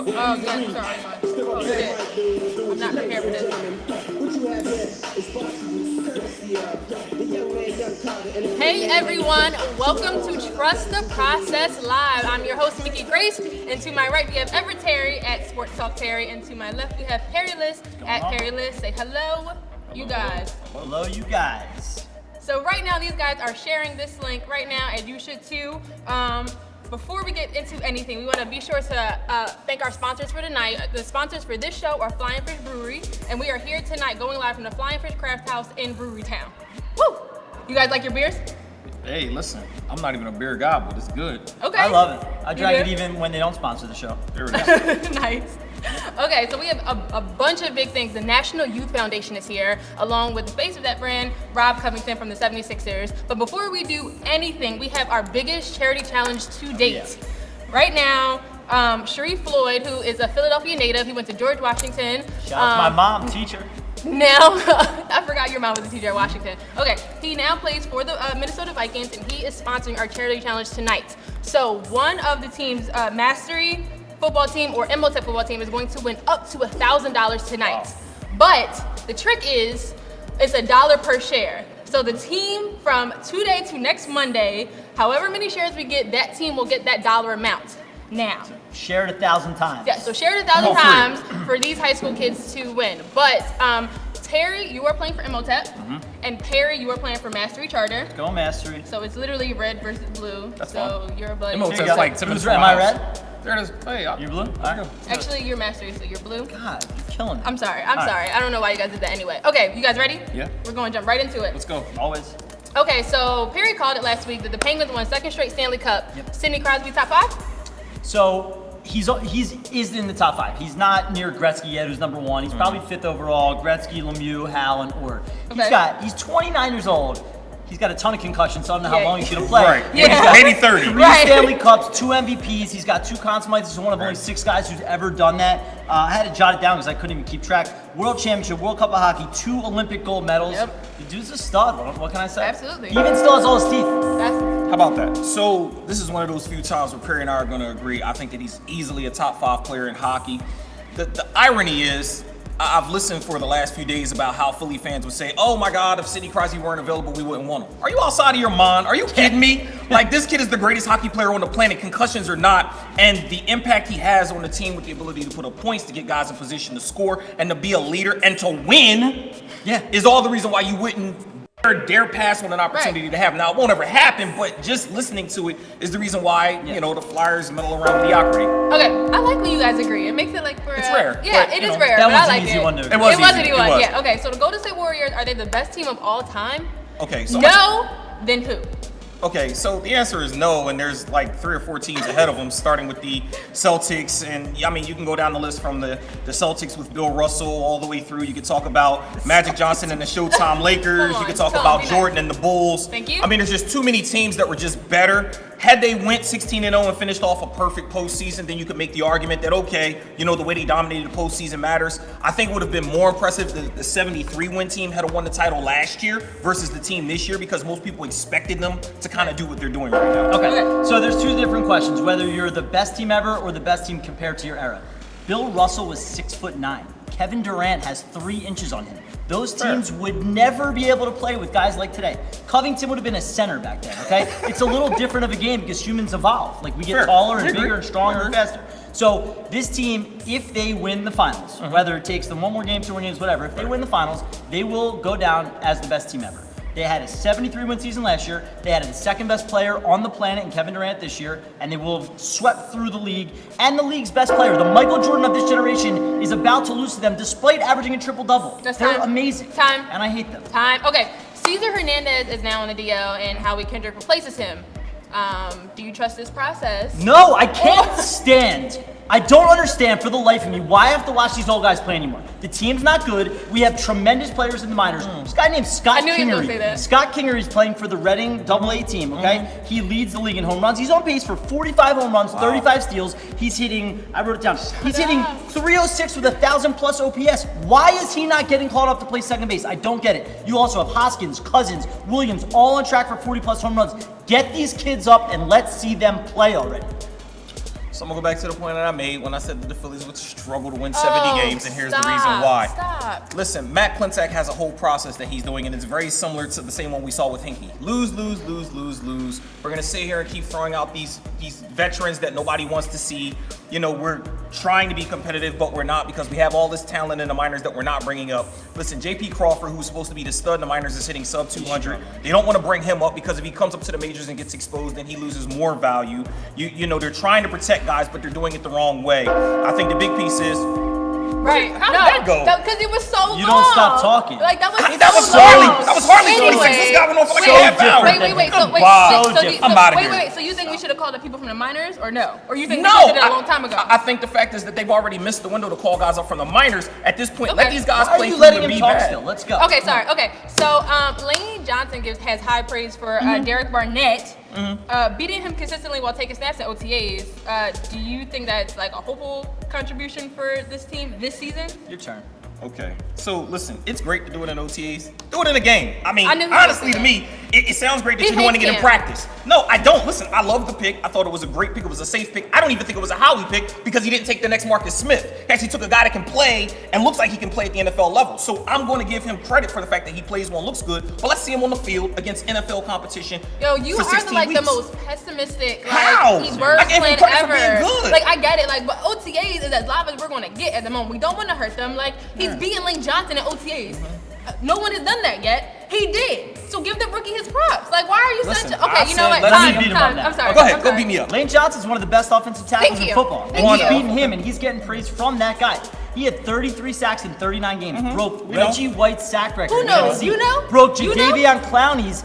Oh, God, sorry. Oh, shit. I'm not prepared for this. Hey, everyone. Welcome to Trust the Process Live. I'm your host, Mickey Grace. And to my right, we have Everett Terry at Sports Talk Terry. And to my left, we have Perry Liss at Perry Liss. Say hello, you guys. Hello, you guys. So right now, these guys are sharing this link right now, and you should too. Before we get into anything, we want to be sure to thank our sponsors for tonight. The sponsors for this show are Flying Fish Brewery, and we are here tonight going live from the Flying Fish Craft House in Brewery Town. Woo! You guys like your beers? Hey, listen, I'm not even a beer guy, but it's good. Okay. I love it. I drag it even when they don't sponsor the show. There it is. Nice. Okay, so we have a bunch of big things. The National Youth Foundation is here, along with the face of that brand, Rob Covington from the 76ers. But before we do anything, we have our biggest charity challenge to date. Yeah. Right now, Kyree Floyd, who is a Philadelphia native, he went to George Washington. Shout out to my mom, teacher. Now, I forgot your mom was a teacher at Washington. Okay, he now plays for the Minnesota Vikings, and he is sponsoring our charity challenge tonight. So one of the teams, Mastery football team or Imhotep football team, is going to win up to $1,000 tonight. Wow. But the trick is, it's $1 per share. So the team from today to next Monday, however many shares we get, that team will get that dollar amount. Now, share it 1,000 times. Yeah, so share it 1,000 times for these high school kids to win. But Terry, you are playing for Imhotep, and Perry, you are playing for Mastery Charter. Go Mastery. So it's literally red versus blue. That's so fine. You're a buddy. Imhotep's like Who's red? Am I red? There it is. Hey, you're blue? All right. Actually, you're Mastery, so you're blue. God, you're killing me. I'm sorry. I don't know why you guys did that anyway. Okay, you guys ready? Yeah. We're going to jump right into it. Let's go. Always. Okay, so Perry called it last week that the Penguins won second straight Stanley Cup. Yep. Sidney Crosby top 5? So he's in the top 5. He's not near Gretzky yet, who's number 1. He's probably 5th overall. Gretzky, Lemieux, Hal, and Ort. Okay. He's 29 years old. He's got a ton of concussions, so I don't know how long he's going to play. Right. Yeah. Maybe 30. 3 Stanley Cups, 2 MVPs. He's got 2 Conn Smithe's. He's one of only 6 guys who's ever done that. I had to jot it down because I couldn't even keep track. World Championship, World Cup of Hockey, 2 Olympic gold medals. Yep. The dude's a stud. What can I say? Absolutely. He even still has all his teeth. How about that? So this is one of those few times where Perry and I are going to agree. I think that he's easily a top 5 player in hockey. The irony is, I've listened for the last few days about how Philly fans would say, oh my God, if Sidney Crosby weren't available, we wouldn't want him. Are you outside of your mind? Are you kidding me? Like, this kid is the greatest hockey player on the planet, concussions or not, and the impact he has on the team with the ability to put up points, to get guys in position to score, and to be a leader, and to win, is all the reason why you wouldn't dare pass on an opportunity to have. Now, it won't ever happen, but just listening to it is the reason why, you know, the Flyers meddle around mediocrity. Okay, I like when you guys agree. It makes it like for it's rare. Yeah, but, it is rare, that but I was an like easy it. one to agree. It was an easy. easy one. Yeah. Okay, so the Golden State Warriors, are they the best team of all time? Okay, so No, then who? Okay, so the answer is no, and there's like 3 or 4 teams ahead of them, starting with the Celtics, and I mean, you can go down the list from the Celtics with Bill Russell all the way through. You could talk about Magic Johnson and the Showtime Lakers. You could talk about Jordan and the Bulls. Thank you. I mean, there's just too many teams that were just better. Had they went 16-0 and finished off a perfect postseason, then you could make the argument that, okay, you know, the way they dominated the postseason matters. I think it would have been more impressive the 73-win team had won the title last year versus the team this year, because most people expected them to kind of do what they're doing right now. Okay, so there's 2 different questions, whether you're the best team ever or the best team compared to your era. Bill Russell was 6'9". Kevin Durant has 3 inches on him. Those teams would never be able to play with guys like today. Covington would have been a center back then, okay? It's a little different of a game because humans evolve. Like, we get taller and bigger and stronger and faster. So this team, if they win the finals, whether it takes them 1 more game, 2 more games, whatever, if they win the finals, they will go down as the best team ever. They had a 73-win season last year. They had the 2nd best player on the planet in Kevin Durant this year, and they will have swept through the league. And the league's best player, the Michael Jordan of this generation, is about to lose to them despite averaging a triple-double. They're amazing. And I hate them. Okay, Cesar Hernandez is now on the DL, and Howie Kendrick replaces him. Do you trust this process? No, I can't stand. I don't understand for the life of me why I have to watch these old guys play anymore. The team's not good. We have tremendous players in the minors. This guy named Scott Kyree. I knew you were gonna say that. Scott Kyree is playing for the Reading AA team, okay? He leads the league in home runs. He's on pace for 45 home runs, 35 steals. He's hitting, I wrote it down, he's hitting 306 with 1,000+ OPS. Why is he not getting called up to play second base? I don't get it. You also have Hoskins, Cousins, Williams, all on track for 40+ home runs. Get these kids up and let's see them play already. So I'm gonna go back to the point that I made when I said that the Phillies would struggle to win 70 games, and here's the reason why. Stop. Listen, Matt Klentak has a whole process that he's doing, and it's very similar to the same one we saw with Hinkie. Lose. We're gonna sit here and keep throwing out these veterans that nobody wants to see. You know, we're trying to be competitive, but we're not because we have all this talent in the minors that we're not bringing up. Listen, J.P. Crawford, who's supposed to be the stud in the minors, is hitting sub 200. They don't want to bring him up because if he comes up to the majors and gets exposed, then he loses more value. You know, they're trying to protect guys, but they're doing it the wrong way. I think the big piece is. Right. How did that go? Because it was so long. You don't stop talking. Like, that was That was so Harley. long. That was Harley. Anyway, This guy went on for like so a half hour. I'm outta here. So you think we should have called the people from the minors or no? Or you think we No, should have did it a long time ago? I think the fact is that they've already missed the window to call guys up from the minors. At this point, let Okay. these guys Why are play you through letting and him be talk bad. still? Let's go. Okay, sorry. Okay, so Lane Johnson has high praise for Derek Barnett beating him consistently while taking snaps at OTAs. Do you think that's like a hopeful contribution for this team this season? Your turn. Okay, so listen, it's great to do it in OTAs. Do it in a game. I mean, I knew he honestly, was to saying me, it sounds great that He you're doing hates it in him. practice. No, I don't. Listen, I love the pick. I thought it was a great pick. It was a safe pick. I don't even think it was a Howie pick because he didn't take the next Marcus Smith. He actually took a guy that can play and looks like he can play at the NFL level. So I'm going to give him credit for the fact that he plays well and looks good. But let's see him on the field against NFL competition. Yo, you for are 16 the weeks. most pessimistic How? he birds I gave him plan credit for ever. being good. Like I get it, like but OTAs is as live as we're gonna get at the moment. We don't want to hurt them. Like he's beating Lane Johnson at OTAs. No one has done that yet. He did. So give the rookie his props. Like why are you Listen, such a I okay? You know said what? let me Time, beat him up time. now. I'm sorry. Go ahead, I'm go sorry. beat me up. Lane Johnson's one of the best offensive tackles Thank in you. football. Thank And he's you. beating him, and he's getting praise from that guy. He had 33 sacks in 39 games. Broke We know. Reggie White's sack record. Who in knows? Tennessee. You know? Broke You know? Jadeveon Clowney's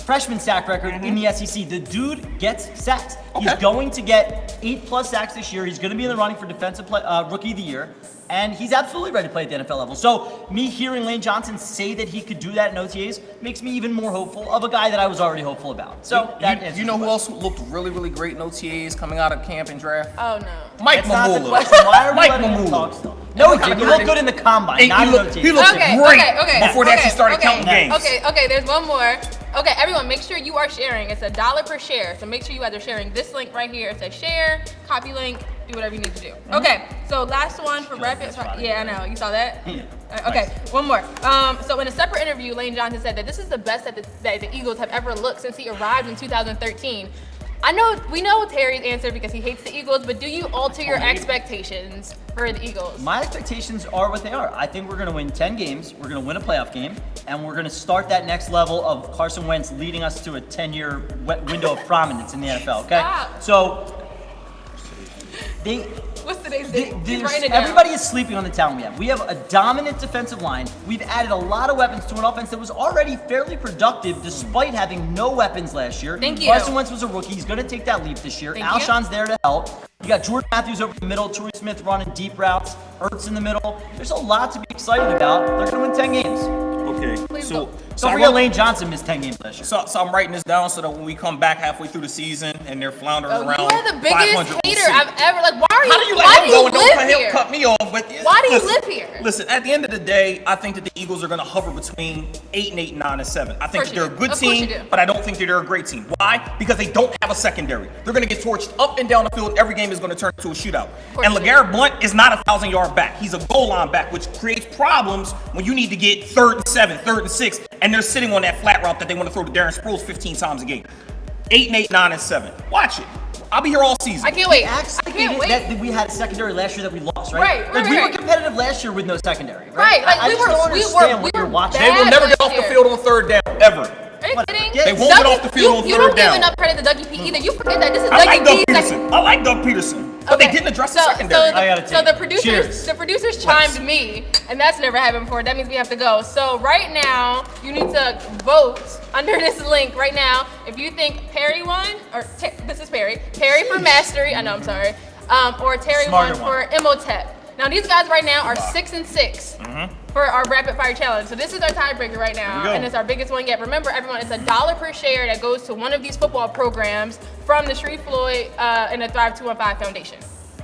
freshman sack record in the SEC. The dude gets sacks. He's Okay. going to get 8+ sacks this year. He's going to be in the running for defensive rookie of the year. And he's absolutely ready to play at the NFL level. So me hearing Lane Johnson say that he could do that in OTAs makes me even more hopeful of a guy that I was already hopeful about. So that You know who else looked really, really great in OTAs coming out of camp and draft? Oh no. Mike That's not the Mamula. question. Why are we Mike letting him Mamula. talk still? No, he didn't. He looked good in the combine, not in OTAs. He looked Okay, great okay, before they actually started okay, counting games. Okay, there's one more. Okay, everyone, make sure you are sharing. It's $1 per share. So make sure you guys are sharing this link right here. It says share, copy link, do whatever you need to do. Okay, so last one for rapid fire. Yeah, I know. You saw that? Yeah. Okay, one more. So in a separate interview, Lane Johnson said that this is the best that the Eagles have ever looked since he arrived in 2013. We know Terry's answer because he hates the Eagles, but do you alter your expectations for the Eagles? My expectations are what they are. I think we're going to win 10 games, we're going to win a playoff game, and we're going to start that next level of Carson Wentz leading us to a 10-year window of prominence in the NFL, okay? Stop. So, What's today's date? He's writing it down. everybody is sleeping on the talent we have. We have a dominant defensive line. We've added a lot of weapons to an offense that was already fairly productive despite having no weapons last year. Thank you. Carson Wentz was a rookie. He's going to take that leap this year. Thank you. Alshon's there to help. You got Jordan Matthews over the middle, Torrey Smith running deep routes, Ertz in the middle. There's a lot to be excited about. They're going to win 10 games. Okay, Please so go. so Don't I forget wrote- Lane Johnson missed 10 games last year. So I'm writing this down so that when we come back halfway through the season and they're floundering Oh, around, you are the 500, biggest we'll hater see. I've ever. Like, why are you? How do you why let do him go you and don't live here? cut me off? But Why do you listen, live here? Listen, at the end of the day, I think that the Eagles are going to hover between 8-8, 9-7. I think course that they're you a do. good Of course team, you do. but I don't think that they're a great team. Why? Because they don't have a secondary. They're going to get torched up and down the field. Every game is going to turn into a shootout. course And you do. LeGarrette Blount is not a 1,000-yard back. He's a goal line back, which creates problems when you need to get 3rd and 7, 3rd and 6, and they're sitting on that flat route that they want to throw to Darren Sproles 15 times a game. 8-8, 9-7. Watch it. I'll be here all season. I can't wait. Acts I like can't wait. that we had a secondary last year that we lost, right? Right, Like right, we right. were competitive last year with no secondary, right? Right, like I we just were- don't we understand were- what we you're were watching. They will bad never get last off the year. field on 3rd down, ever. Are you kidding? They won't get off the field on You 3rd don't give down. enough credit to Dougie P either. You forget that this is I Dougie like Doug P's Peterson. I like Doug Peterson. But they didn't address the secondary. I gotta So take the it. producers, Cheers. the producers chimed me, and that's never happened before. That means we have to go. So right now, you need to vote under this link right now. If you think Perry won, or this is Perry for mastery. I know, I'm sorry. Or Terry Smarter won for Imhotep. Now these guys right now are 6 and 6 for our rapid fire challenge. So this is our tiebreaker right now, we go. and it's our biggest one yet. Remember, everyone, it's $1 per share that goes to one of these football programs from the Shreve Floyd and the Thrive 215 Foundation.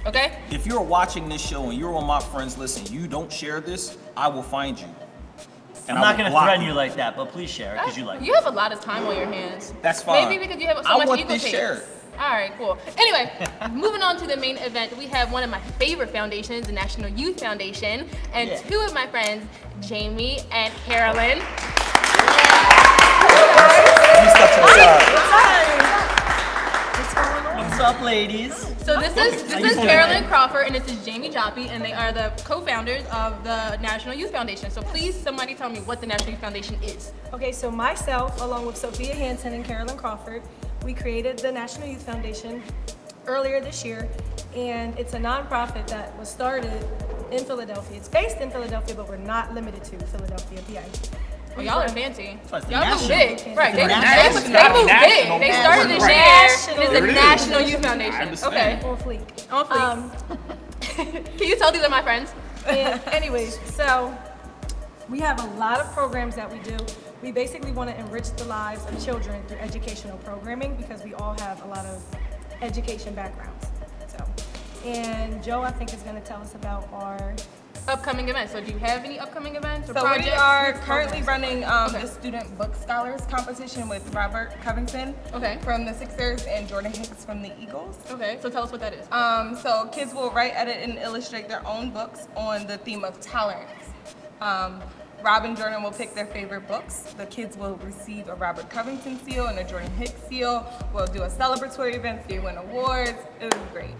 Okay? If you're watching this show and you're on my friends list and you don't share this, I will find you. And I'm I not will going to block threaten you like that, but please share it because you like it. You have a lot of time on your hands. That's fine. Maybe because you have so I much want Eagle this tape. shared. All right, cool. Anyway, moving on to the main event, we have one of my favorite foundations, the National Youth Foundation, and two of my friends, Jamie and Carolyn. You step to the side. What's up, ladies? So this is Carolyn Crawford and this is Jamie Joppy, and they are the co-founders of the National Youth Foundation. So please, somebody tell me what the National Youth Foundation is. Okay, so myself, along with Sophia Hansen and Carolyn Crawford, we created the National Youth Foundation earlier this year, and it's a nonprofit that was started in Philadelphia. It's based in Philadelphia, but we're not limited to Philadelphia, PA. Well, y'all are fancy. So it's the Y'all move national. big. Right, they national. move big. They started this year. National. It's the National Youth Foundation. Okay. On fleek. On fleek. Can you tell these are my friends? And anyways, so we have a lot of programs that we do. We basically want to enrich the lives of children through educational programming because we all have a lot of education backgrounds. So, and Joe, I think, is going to tell us about our Upcoming events. So do you have any upcoming events or So projects? we are currently running the Student Book Scholars competition with Robert Covington from the Sixers and Jordan Hicks from the Eagles. Okay, so tell us what that is. So kids will write, edit, and illustrate their own books on the theme of tolerance. Rob and Jordan will pick their favorite books. The kids will receive a Robert Covington seal and a Jordan Hicks seal. We'll do a celebratory event, they win awards. It was great.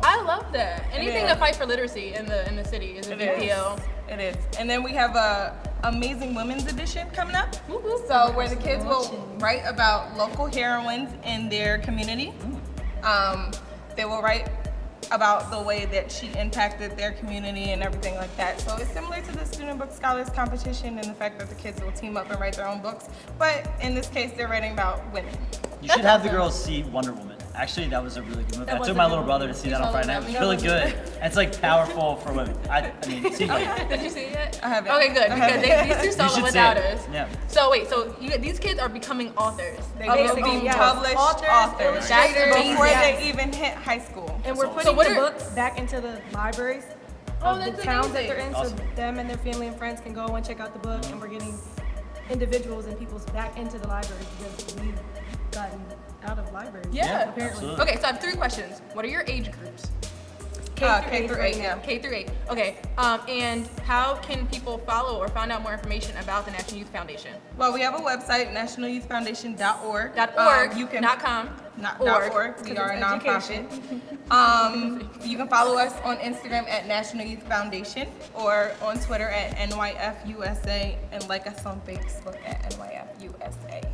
I love that. Anything to fight for literacy in the city is a big deal. It is. And then we have a Amazing Women's Edition coming up. Woo-hoo. So where the kids will write about local heroines in their community. They will write about the way that she impacted their community and everything like that. So it's similar to the Student Book Scholars competition and the fact that the kids will team up and write their own books. But in this case, they're writing about women. You should have the girls see Wonder Woman. Actually, that was a really good movie. I took my little brother to see that on Friday night. It was really good. And it's like powerful for women. I mean, it seems like. Did you see it yet? I haven't. Okay, good, because these two saw You it should without see it. us. Yeah. So wait, so these kids are becoming authors. They will basically, be yes. published authors That's before amazing. they even hit high school. And we're So putting what the are- books back into the libraries Oh, of the that's towns that amazing. they're in, Awesome. so them and their family and friends can go and check out the book. And we're getting individuals and peoples back into the libraries because we've gotten out of libraries. Yeah. apparently. Absolutely. Okay, so I have 3 questions. What are your age groups? K through 8, yeah. K through 8. Okay. And how can people follow or find out more information about the National Youth Foundation? Well, we have a website, nationalyouthfoundation.org. .org. You can .com. Not Org. .org. We are a it's nonprofit. You can follow us on Instagram at National Youth Foundation or on Twitter at NYFUSA and like us on Facebook at NYFUSA.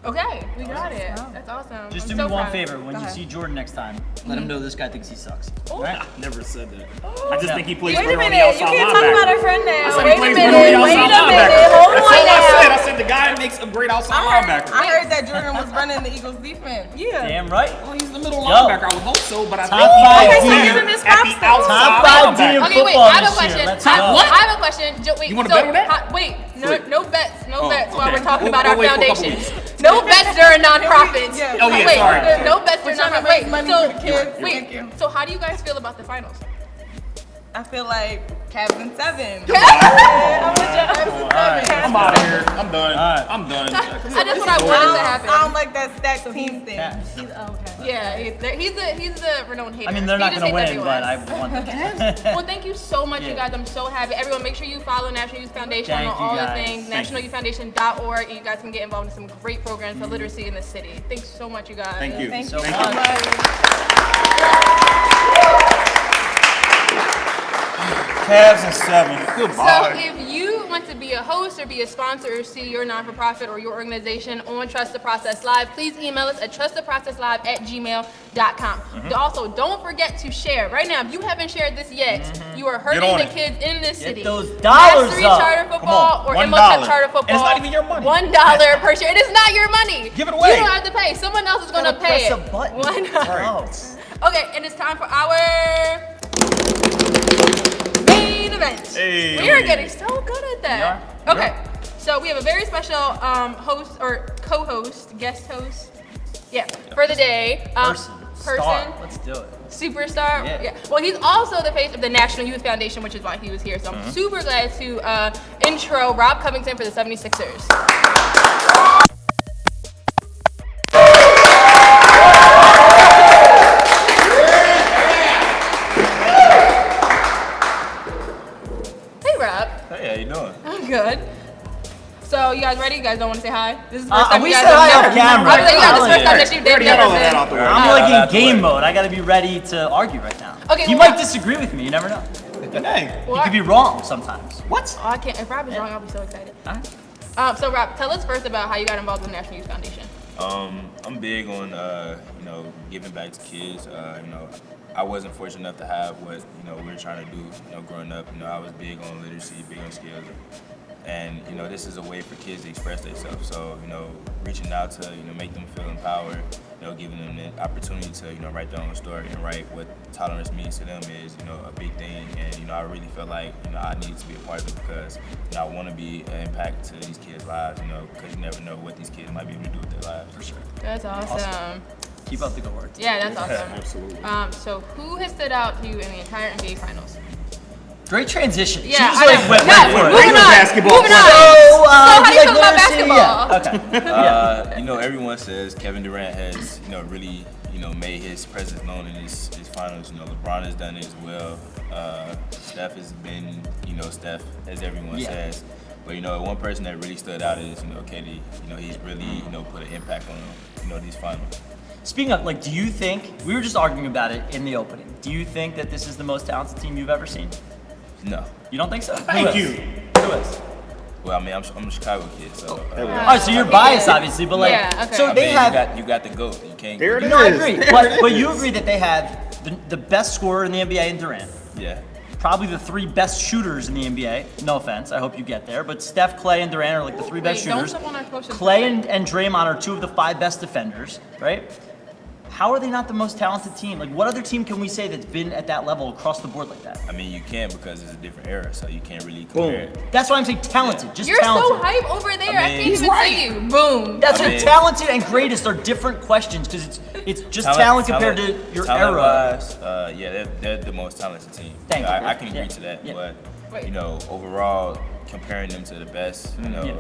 Okay, we got it. That's awesome. Just I'm do so me one proud. favor. When you see Jordan next time, let him know this guy thinks he sucks. Right? I never said that. I just think he plays Wait great a on the minute, you outside can't talk about our friend I now. said he Wait a plays minute, great on the wait a outside minute, linebacker. hold That's on all I said. now. I said the guy makes a great outside linebacker. I heard that Jordan was running the Eagles defense. Yeah. Damn right. Well, he's the middle Yo. linebacker. I would hope so, but I Top think he five plays team. better Give him his at the props, though. outside Top 5 linebacker. team Okay, wait, football I have a this question. year. Let's I go. have a question. Wait, You wanna so, bet on that? Wait, Free. no bets Oh, while okay. we're talking We'll- about we'll our wait for a couple foundations. weeks. No bets during nonprofits. Yeah. Oh, yeah, wait, sorry. no bets during We're trying to nonprofits. raise Wait, money so, for the kids. wait, Thank you. so how do you guys feel about the finals? I feel like Cavs in 7. I'm out of here. I'm done. Alright. I'm done. That's what I wanted to happen. I don't like that stacked team thing. Yeah. Okay. Yeah, he's the renowned hater. I mean, they're He not just going to hates win, everyone. but I want them. Well, thank you so much, you Yeah. guys. I'm so happy. Everyone, make sure you follow National Youth Foundation Thank on you, all the guys. things. Thank you. NationalYouthFoundation.org. You guys can get involved in some great programs for literacy in the city. Thanks so much, you guys. Thank you. Thank So you so much. much. Cavs in 7. So Goodbye. if you want to be a host or be a sponsor or see your non-for-profit or your organization on Trust the Process Live, please email us at trusttheprocesslive@gmail.com. Also, don't forget to share. Right now, if you haven't shared this yet, you are hurting on the it. kids in this city. those dollars Mastery up. Charter Come Football on, or $1. MLTech Charter Football. And it's not even your money. $1 per share. It is not your money. Give it away. You don't have to pay. Someone else is going to Gotta pay press it. a button. $1. Oh. Okay, and it's time for our main event. Hey. We are getting so good at that. We are. Okay, so we have a very special host or co-host, guest host, yeah, for the day. Person. Star. Let's do it. Superstar. Yeah. Well, he's also the face of the National Youth Foundation, which is why he was here. So I'm super glad to intro Rob Covington for the 76ers. So you guys ready? You guys don't want to say hi? This is the first time We you guys said hi have off never. camera. I was like, yeah, this is the first time that We you've already got never all of that been. out the way. I'm Yeah, like in that's game right. mode. I gotta be ready to argue right now. Okay, You well, might disagree with me. You never know. Hey. You could be wrong sometimes. What? Oh, I can't. If Rob is wrong, I'll be so excited. Alright. So Rob, tell us first about how you got involved with the National Youth Foundation. I'm big on giving back to kids. I wasn't fortunate enough to have what we're trying to do. Growing up, I was big on literacy, big on skills, and this is a way for kids to express themselves. So reaching out to make them feel empowered, giving them the opportunity to write their own story and write what tolerance means to them is a big thing. And I really feel like I need to be a part of it because I want to be an impact to these kids' lives. Because you never know what these kids might be able to do with their lives. For sure. That's awesome. Keep up the good work. Yeah, that's awesome. Absolutely. So who has stood out to you in the entire NBA Finals? Great transition. Yeah, She just I like know. went No, right for it. moving on. basketball Moving on. So, how do you like feel about literacy? basketball? Yeah. Okay. Everyone says Kevin Durant has, really, made his presence known in his finals. LeBron has done it as well. Steph has been, Steph, as everyone says. But, one person that really stood out is, KD. He's really, put an impact on, these finals. Speaking of, do you think, we were just arguing about it in the opening, do you think that this is the most talented team you've ever seen? No. You don't think so? Thank you. Who is? Well, I'm a Chicago kid, so. Alright, so you're biased, obviously, but Yeah, okay. so they have, you got the GOAT. You can't. There it is. no, I agree, but you agree that they have the best scorer in the NBA in Durant. Yeah. Probably the three best shooters in the NBA. No offense, I hope you get there. But Steph, Clay, and Durant are like the three best Wait, don't shooters. step on our questions. Clay and Draymond are two of the 5 best defenders, right? How are they not the most talented team? What other team can we say that's been at that level across the board like that? I mean, you can because it's a different era, so you can't really compare it. That's why I'm saying talented, just You're talented. so hype over there. I, mean, can't he's even see you. Boom. That's I what mean- talented and greatest are different questions because it's just talent compared to your era. Talent-wise, they're the most talented team. Thank you. I can agree Yeah. to that, Yeah. but Wait. overall, comparing them to the best, Yeah.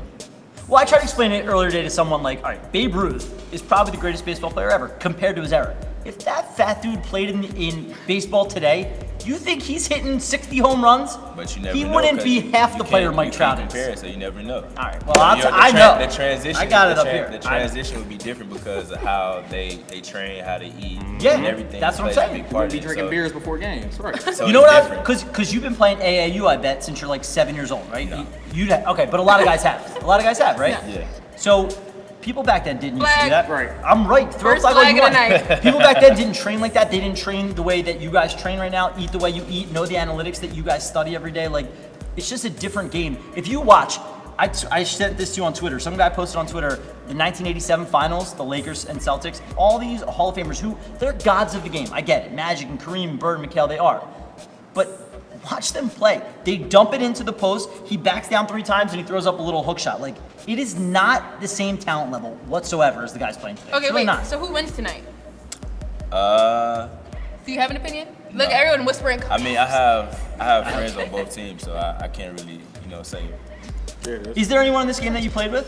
Well, I tried to explain it earlier today to someone all right, Babe Ruth is probably the greatest baseball player ever compared to his era. If that fat dude played in baseball today, you think he's hitting 60 home runs? But you never He know. wouldn't 'cause be half you the player can't- Mike you Trout can't is. compare it, so you never know. All right, well, The I know. The transition. I got it the up here. The transition would be different because of how they train, how they eat, Yeah, and everything. that's what I'm plays a saying. big part Be in it, drinking so- beers before games. Right. so You know it's what? different. Because you've been playing AAU, I bet, since you're 7 years old, right? No. Okay, but a lot of guys have. A lot of guys have, right? Yeah. So people back then didn't used to do Flag. that. Right. I'm right. Throw a First flag all flag you of the want. night. People back then didn't train like that. They didn't train the way that you guys train right now. Eat the way you eat. Know the analytics that you guys study every day. It's just a different game. If you watch, I said this to you on Twitter. Some guy posted on Twitter the 1987 finals, the Lakers and Celtics. All these Hall of Famers they're gods of the game. I get it. Magic and Kareem, Bird and McHale, they are. But watch them play. They dump it into the post. He backs down 3 times and he throws up a little hook shot. It is not the same talent level whatsoever as the guys playing today. Okay, It's really wait. not. So who wins tonight? Do Do you have an opinion? Look, everyone whispering. I mean, I have friends on both teams, so I can't really, say. There it is. Is there anyone in this game that you played with?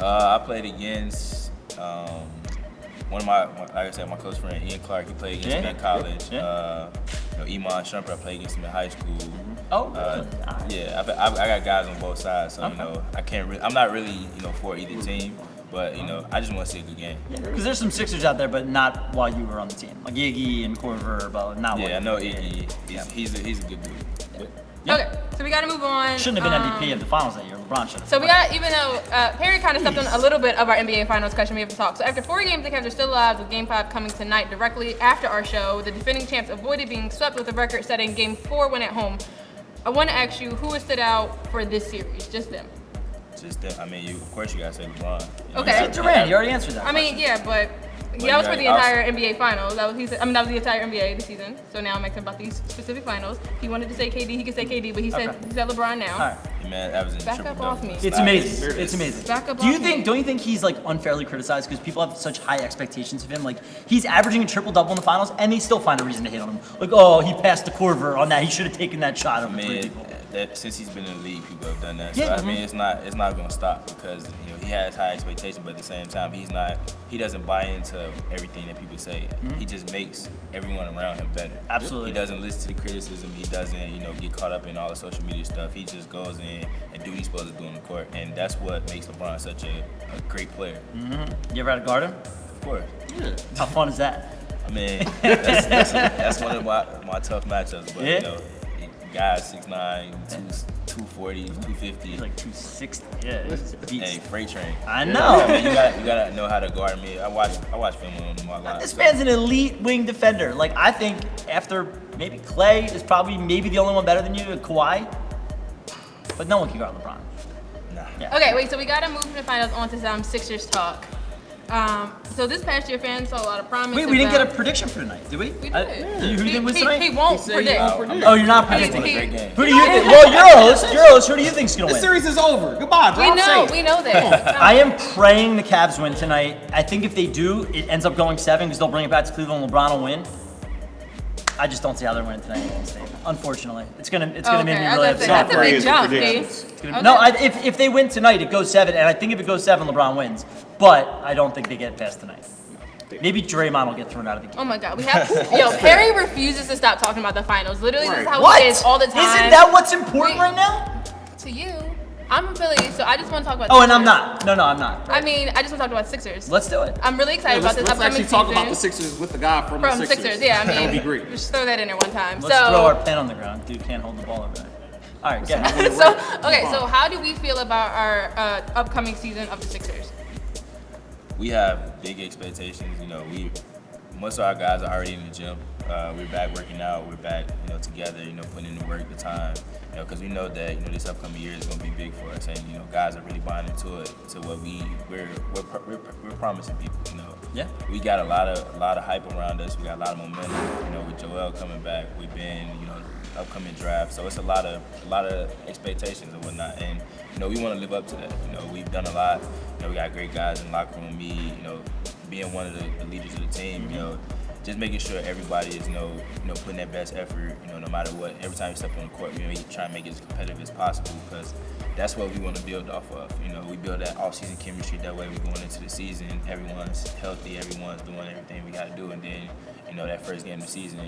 I played against one of like I said, my close friend Ian Clark. He played against me in college. Yeah. Iman Shumper, I played against him in high school. Oh, Yeah, I got guys on both sides, so I can't really. I'm not really for either team, but I just want to see a good game. because there's some Sixers out there, but not while you were on the team. Like Iggy and Corver, but not while Yeah, I you know were. Iggy. He's a good dude. Okay, so we got to move on. Shouldn't have been MVP of the finals that year. LeBron should have. So we got, even though Perry kind of stepped on a little bit of our NBA Finals question, we have to talk. So after 4 games, the Cavs are still alive with Game 5 coming tonight directly after our show. The defending champs avoided being swept with a record-setting Game 4 win at home. I want to ask you, who has stood out for this series? Just them. Just that, I mean, of course you gotta say LeBron. Okay. Durant, you already answered that. I mean, yeah, but that was for the entire NBA Finals. That was that was the entire NBA this season. So now I'm asking about these specific finals. If he wanted to say KD, he could say KD, but he said LeBron now. All right. Man, that was in Back triple up off double. me. It's amazing. It's amazing. Back up Do you off think? me. Don't you think he's unfairly criticized because people have such high expectations of him? He's averaging a triple double in the finals, and they still find a reason to hate on him. Oh, he passed the Corver on that. He should have taken that shot I over 3 mean, people. that since he's been in the league, people have done that. So Yeah. I mean, it's not going to stop because he has high expectations, but at the same time, he doesn't buy into everything that people say. He just makes everyone around him better. Absolutely. He doesn't listen to the criticism. He doesn't get caught up in all the social media stuff. He just goes in and do what he's supposed to do on the court, and that's what makes LeBron such a great player. You ever had to guard him? Of course. Yeah. How fun is that? I mean, that's one of my tough matchups. But Yeah. guys 6'9", 240, 250. He's like 260. Yeah. It's a beast. Hey, freight train. I know. I mean, you gotta know how to guard me. I watch film on him a lot. This man's an elite wing defender. Like, I think after maybe Clay is probably maybe the only one better than you, Kawhi. But no one can guard LeBron. Nah. Yeah. Okay, wait. So we gotta move from the finals on to some Sixers talk. So this past year, fans saw a lot of promise. Wait, we didn't get a prediction for tonight, did we? We Who did. do you think wins tonight? He won't He said he predict. won't predict. Oh, you're not I think predicting. it's a great game. Who do you think? Well, you're a host. Who do you think's gonna The win? series is over. Goodbye. We Drop know. safe. We know that. I am praying the Cavs win tonight. I think if they do, it ends up going 7 because they'll bring it back to Cleveland and LeBron will win. I just don't see how they're winning tonight. Unfortunately, it's gonna make me Okay, I was really gonna say, that's a upset. big jump, predictions. Steve. No, if they win tonight, it goes 7, and I think if it goes 7, LeBron wins. But I don't think they get past tonight. Maybe Draymond will get thrown out of the game. Oh my God, we have Perry refuses to stop talking about the finals. Literally, this is how What? he is all the time. Isn't that what's important Wait. right now? To you? I'm a Philly, so I just want to talk about. Oh, and I'm Sixers. not. No, I'm not. I mean, I just want to talk about Sixers. Let's do it. I'm really excited about Let's this upcoming actually talk season. about the Sixers with the guy from the From Sixers. Yeah, I mean, That would be great. Just throw that in there one time. Let's so, throw our pen on the ground. Dude can't hold the ball over there. All right, get it. so how do we feel about our upcoming season of the Sixers? We have big expectations. Most of our guys are already in the gym. We're back working out. We're back, together. Putting in the work, the time. Because we know that this upcoming year is going to be big for us, and guys are really buying into it. To what we're promising people. Yeah. We got a lot of hype around us. We got a lot of momentum. With Joel coming back, we've been upcoming draft. So it's a lot of expectations and whatnot, and we want to live up to that. We've done a lot. We got great guys in the locker room. Me, being one of the leaders of the team. Just making sure everybody is putting their best effort. No matter what. Every time you step on the court, we try to make it as competitive as possible because that's what we want to build off of. We build that off-season chemistry. That way, we're going into the season. Everyone's healthy. Everyone's doing everything we got to do, and then. That first game of the season,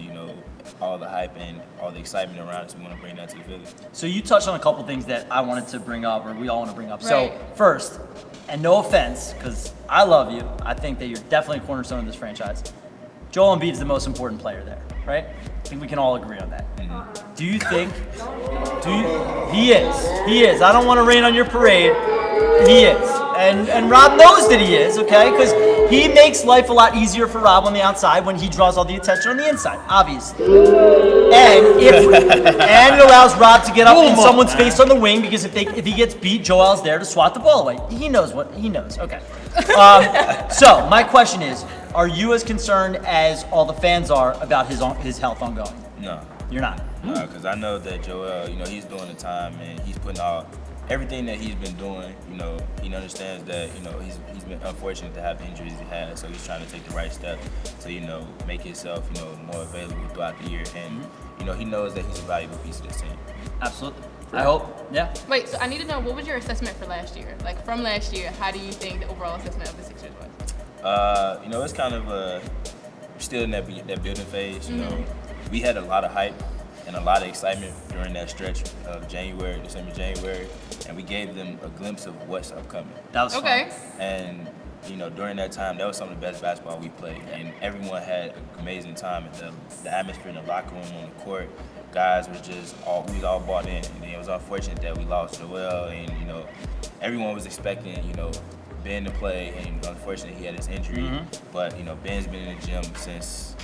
all the hype and all the excitement around us, we want to bring that to the village. So you touched on a couple things that I wanted to bring up, or we all want to bring up. Right. So first, and no offense, because I love you, I think that you're definitely a cornerstone of this franchise. Joel Embiid's the most important player there, right? I think we can all agree on that. Do you think? He is. I don't want to rain on your parade. He is. And Rob knows that he is, okay? Because he makes life a lot easier for Rob on the outside when he draws all the attention on the inside, obviously. And it allows Rob to get up in someone's face on the wing because if he gets beat, Joel's there to swat the ball away. He knows what he knows. Okay. So my question is, are you as concerned as all the fans are about his health ongoing? No. You're not. Because I know that Joel, he's doing the time and he's putting out everything that he's been doing. He understands that, he's been unfortunate to have the injuries he had, so he's trying to take the right step to, make himself, more available throughout the year. And, he knows that he's a valuable piece of this team. Absolutely. I hope. Yeah. Wait, so I need to know, what was your assessment for last year? Like, from last year, how do you think the overall assessment of the Sixers was? It's kind of still in that building phase. We had a lot of hype and a lot of excitement during that stretch of December, January, and we gave them a glimpse of what's upcoming. That was Okay. fun. And during that time, that was some of the best basketball we played, and everyone had an amazing time. And the atmosphere in the locker room, on the court, guys was we was all bought in. And it was unfortunate that we lost Joel, and everyone was expecting Ben to play, and unfortunately he had his injury. But Ben's been in the gym since.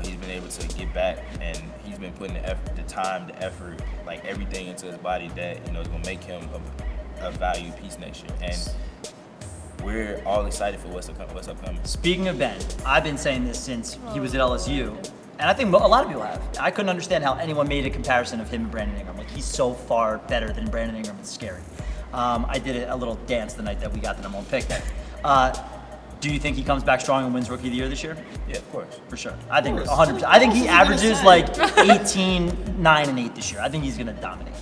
He's been able to get back, and he's been putting the effort, the time, the effort, like everything into his body that is going to make him a valued piece next year. And we're all excited for what's upcoming. Speaking of Ben, I've been saying this since he was at LSU, and I think a lot of people have. I couldn't understand how anyone made a comparison of him and Brandon Ingram. Like, he's so far better than Brandon Ingram. It's scary. I did a little dance the night that we got the number one pick. Do you think he comes back strong and wins Rookie of the Year this year? Yeah, of course. For sure. I think 100%. I think he averages like 18, 9, and 8 this year. I think he's going to dominate.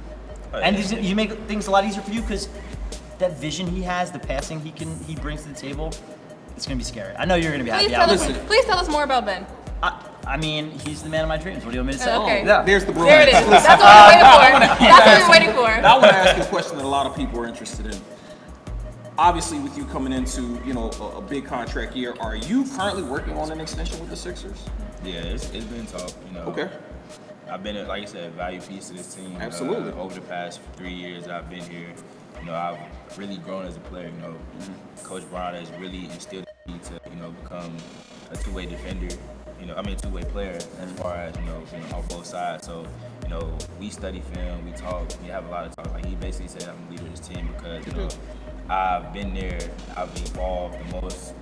And you make things a lot easier for you because that vision he has, the passing he brings to the table, it's gonna be scary. I know you're gonna be happy. Please tell us more about Ben. I mean, he's the man of my dreams. What do you want me to say? Okay. Yeah, there's the bro. There it is. That's what we're waiting for. That's what we're waiting for. I want to ask you a question that a lot of people are interested in. Obviously, with you coming into a big contract year, are you currently working on an extension with the Sixers? Yeah, it's been talk. Okay. I've been, like I said, a value piece to this team. Absolutely. Over the past 3 years that I've been here, I've really grown as a player. Coach Brown has really instilled in me to, become a two-way defender. Two-way player as far as, on both sides. So, we study film, we talk, we have a lot of talk. Like, he basically said I'm the leader of this team because, I've been there, I've evolved the most,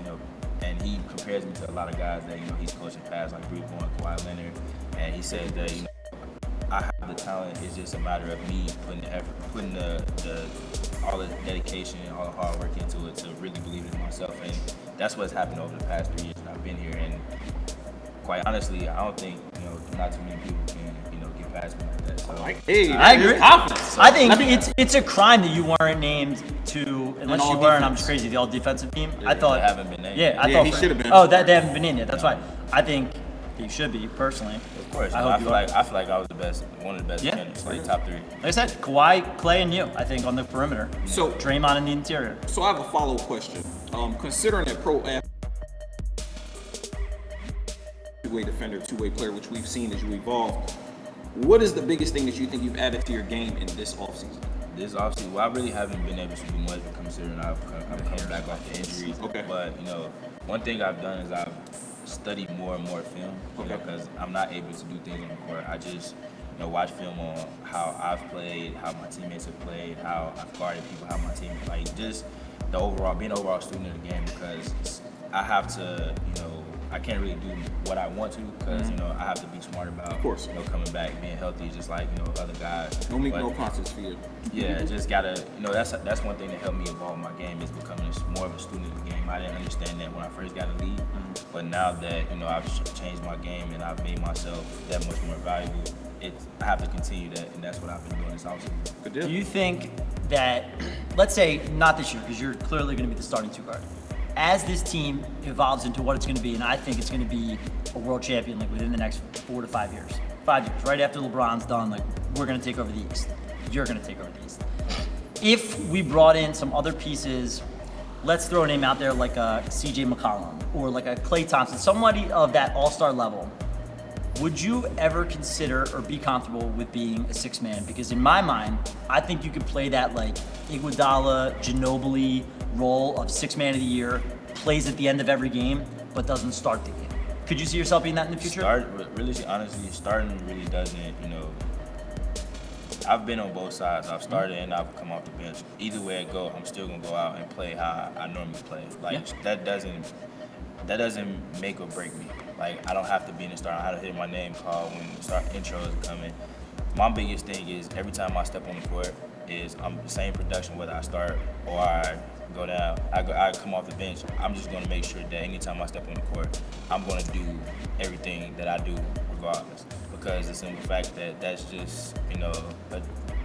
and he compares me to a lot of guys that, he's coaching past, like Bruce Bowen, Kawhi Leonard, and he said that, I have the talent, it's just a matter of me putting the effort, putting all the dedication and all the hard work into it to really believe in myself, and that's what's happened over the past 3 years that I've been here, and quite honestly, I don't think, not too many people can, get past me like that. So, I agree. I think it's a crime that you weren't named to, unless you were, and I'm just crazy, the all-defensive team. I thought they haven't been named. Yeah, I thought he should have been. Oh, they haven't been in yet. That's right. I think he should be, personally. Of course. I feel like I was one of the best defenders, like top 3. Like I said, Kawhi, Clay, and you, I think, on the perimeter. So Draymond in the interior. So I have a follow-up question. Considering that pro athlete, two-way defender, two-way player, which we've seen as you evolve, what is the biggest thing that you think you've added to your game in this offseason? This offseason, I really haven't been able to do much considering I've come back off the injury. Okay. But, one thing I've done is I've studied more and more film, because I'm not able to do things on the court. I just, watch film on how I've played, how my teammates have played, how I've guarded people, how my team, just being an overall student of the game, because I have to, I can't really do what I want to because, I have to be smart about, of course, coming back, being healthy, just like, other guys. No concerts for you. Yeah, just gotta, that's one thing that helped me evolve my game is becoming more of a student of the game. I didn't understand that when I first got to league, but now that, I've changed my game and I've made myself that much more valuable, I have to continue that, and that's what I've been doing this offseason. Good deal. Do you think that, let's say, not this year, because you're clearly going to be the starting two guard, as this team evolves into what it's going to be, and I think it's going to be a world champion within the next 4 to 5 years. 5 years, right after LeBron's done, we're going to take over the East. You're going to take over the East. If we brought in some other pieces, let's throw a name out there like a CJ McCollum or like a Klay Thompson, somebody of that all-star level, would you ever consider or be comfortable with being a 6-man? Because in my mind, I think you could play that Iguodala, Ginobili role of 6-man of the year, plays at the end of every game, but doesn't start the game. Could you see yourself being that in the future? Honestly, starting really doesn't, I've been on both sides. I've started and I've come off the bench. Either way I go, I'm still gonna go out and play how I normally play. That doesn't make or break me. I don't have to be in the start. I have to hear my name called when the start intros are coming. My biggest thing is every time I step on the court is I'm the same production whether I start or I go down. I come off the bench. I'm just going to make sure that anytime I step on the court, I'm going to do everything that I do regardless. Because it's in the fact that that's just,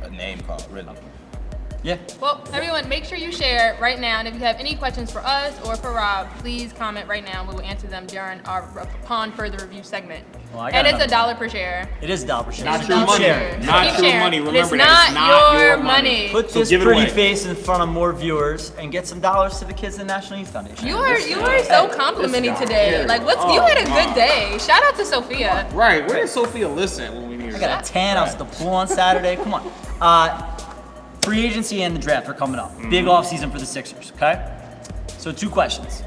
a name call, really. Yeah. Well, everyone, make sure you share right now. And if you have any questions for us or for Rob, please comment right now. We will answer them during our upon further review segment. Well, and it's $1 per share. It is $1 per share. Not your money. Not your money. Remember that. It's not your money. Put this pretty face in front of more viewers and get some dollars to the kids in the National Youth Foundation. You are so complimenting today. You had a good day. Shout out to Sophia. Right. Where did Sophia Liss at when we need her? I got a tan. I was at the pool on Saturday. Come on. Free agency and the draft are coming up. Big offseason for the Sixers, okay? So 2 questions.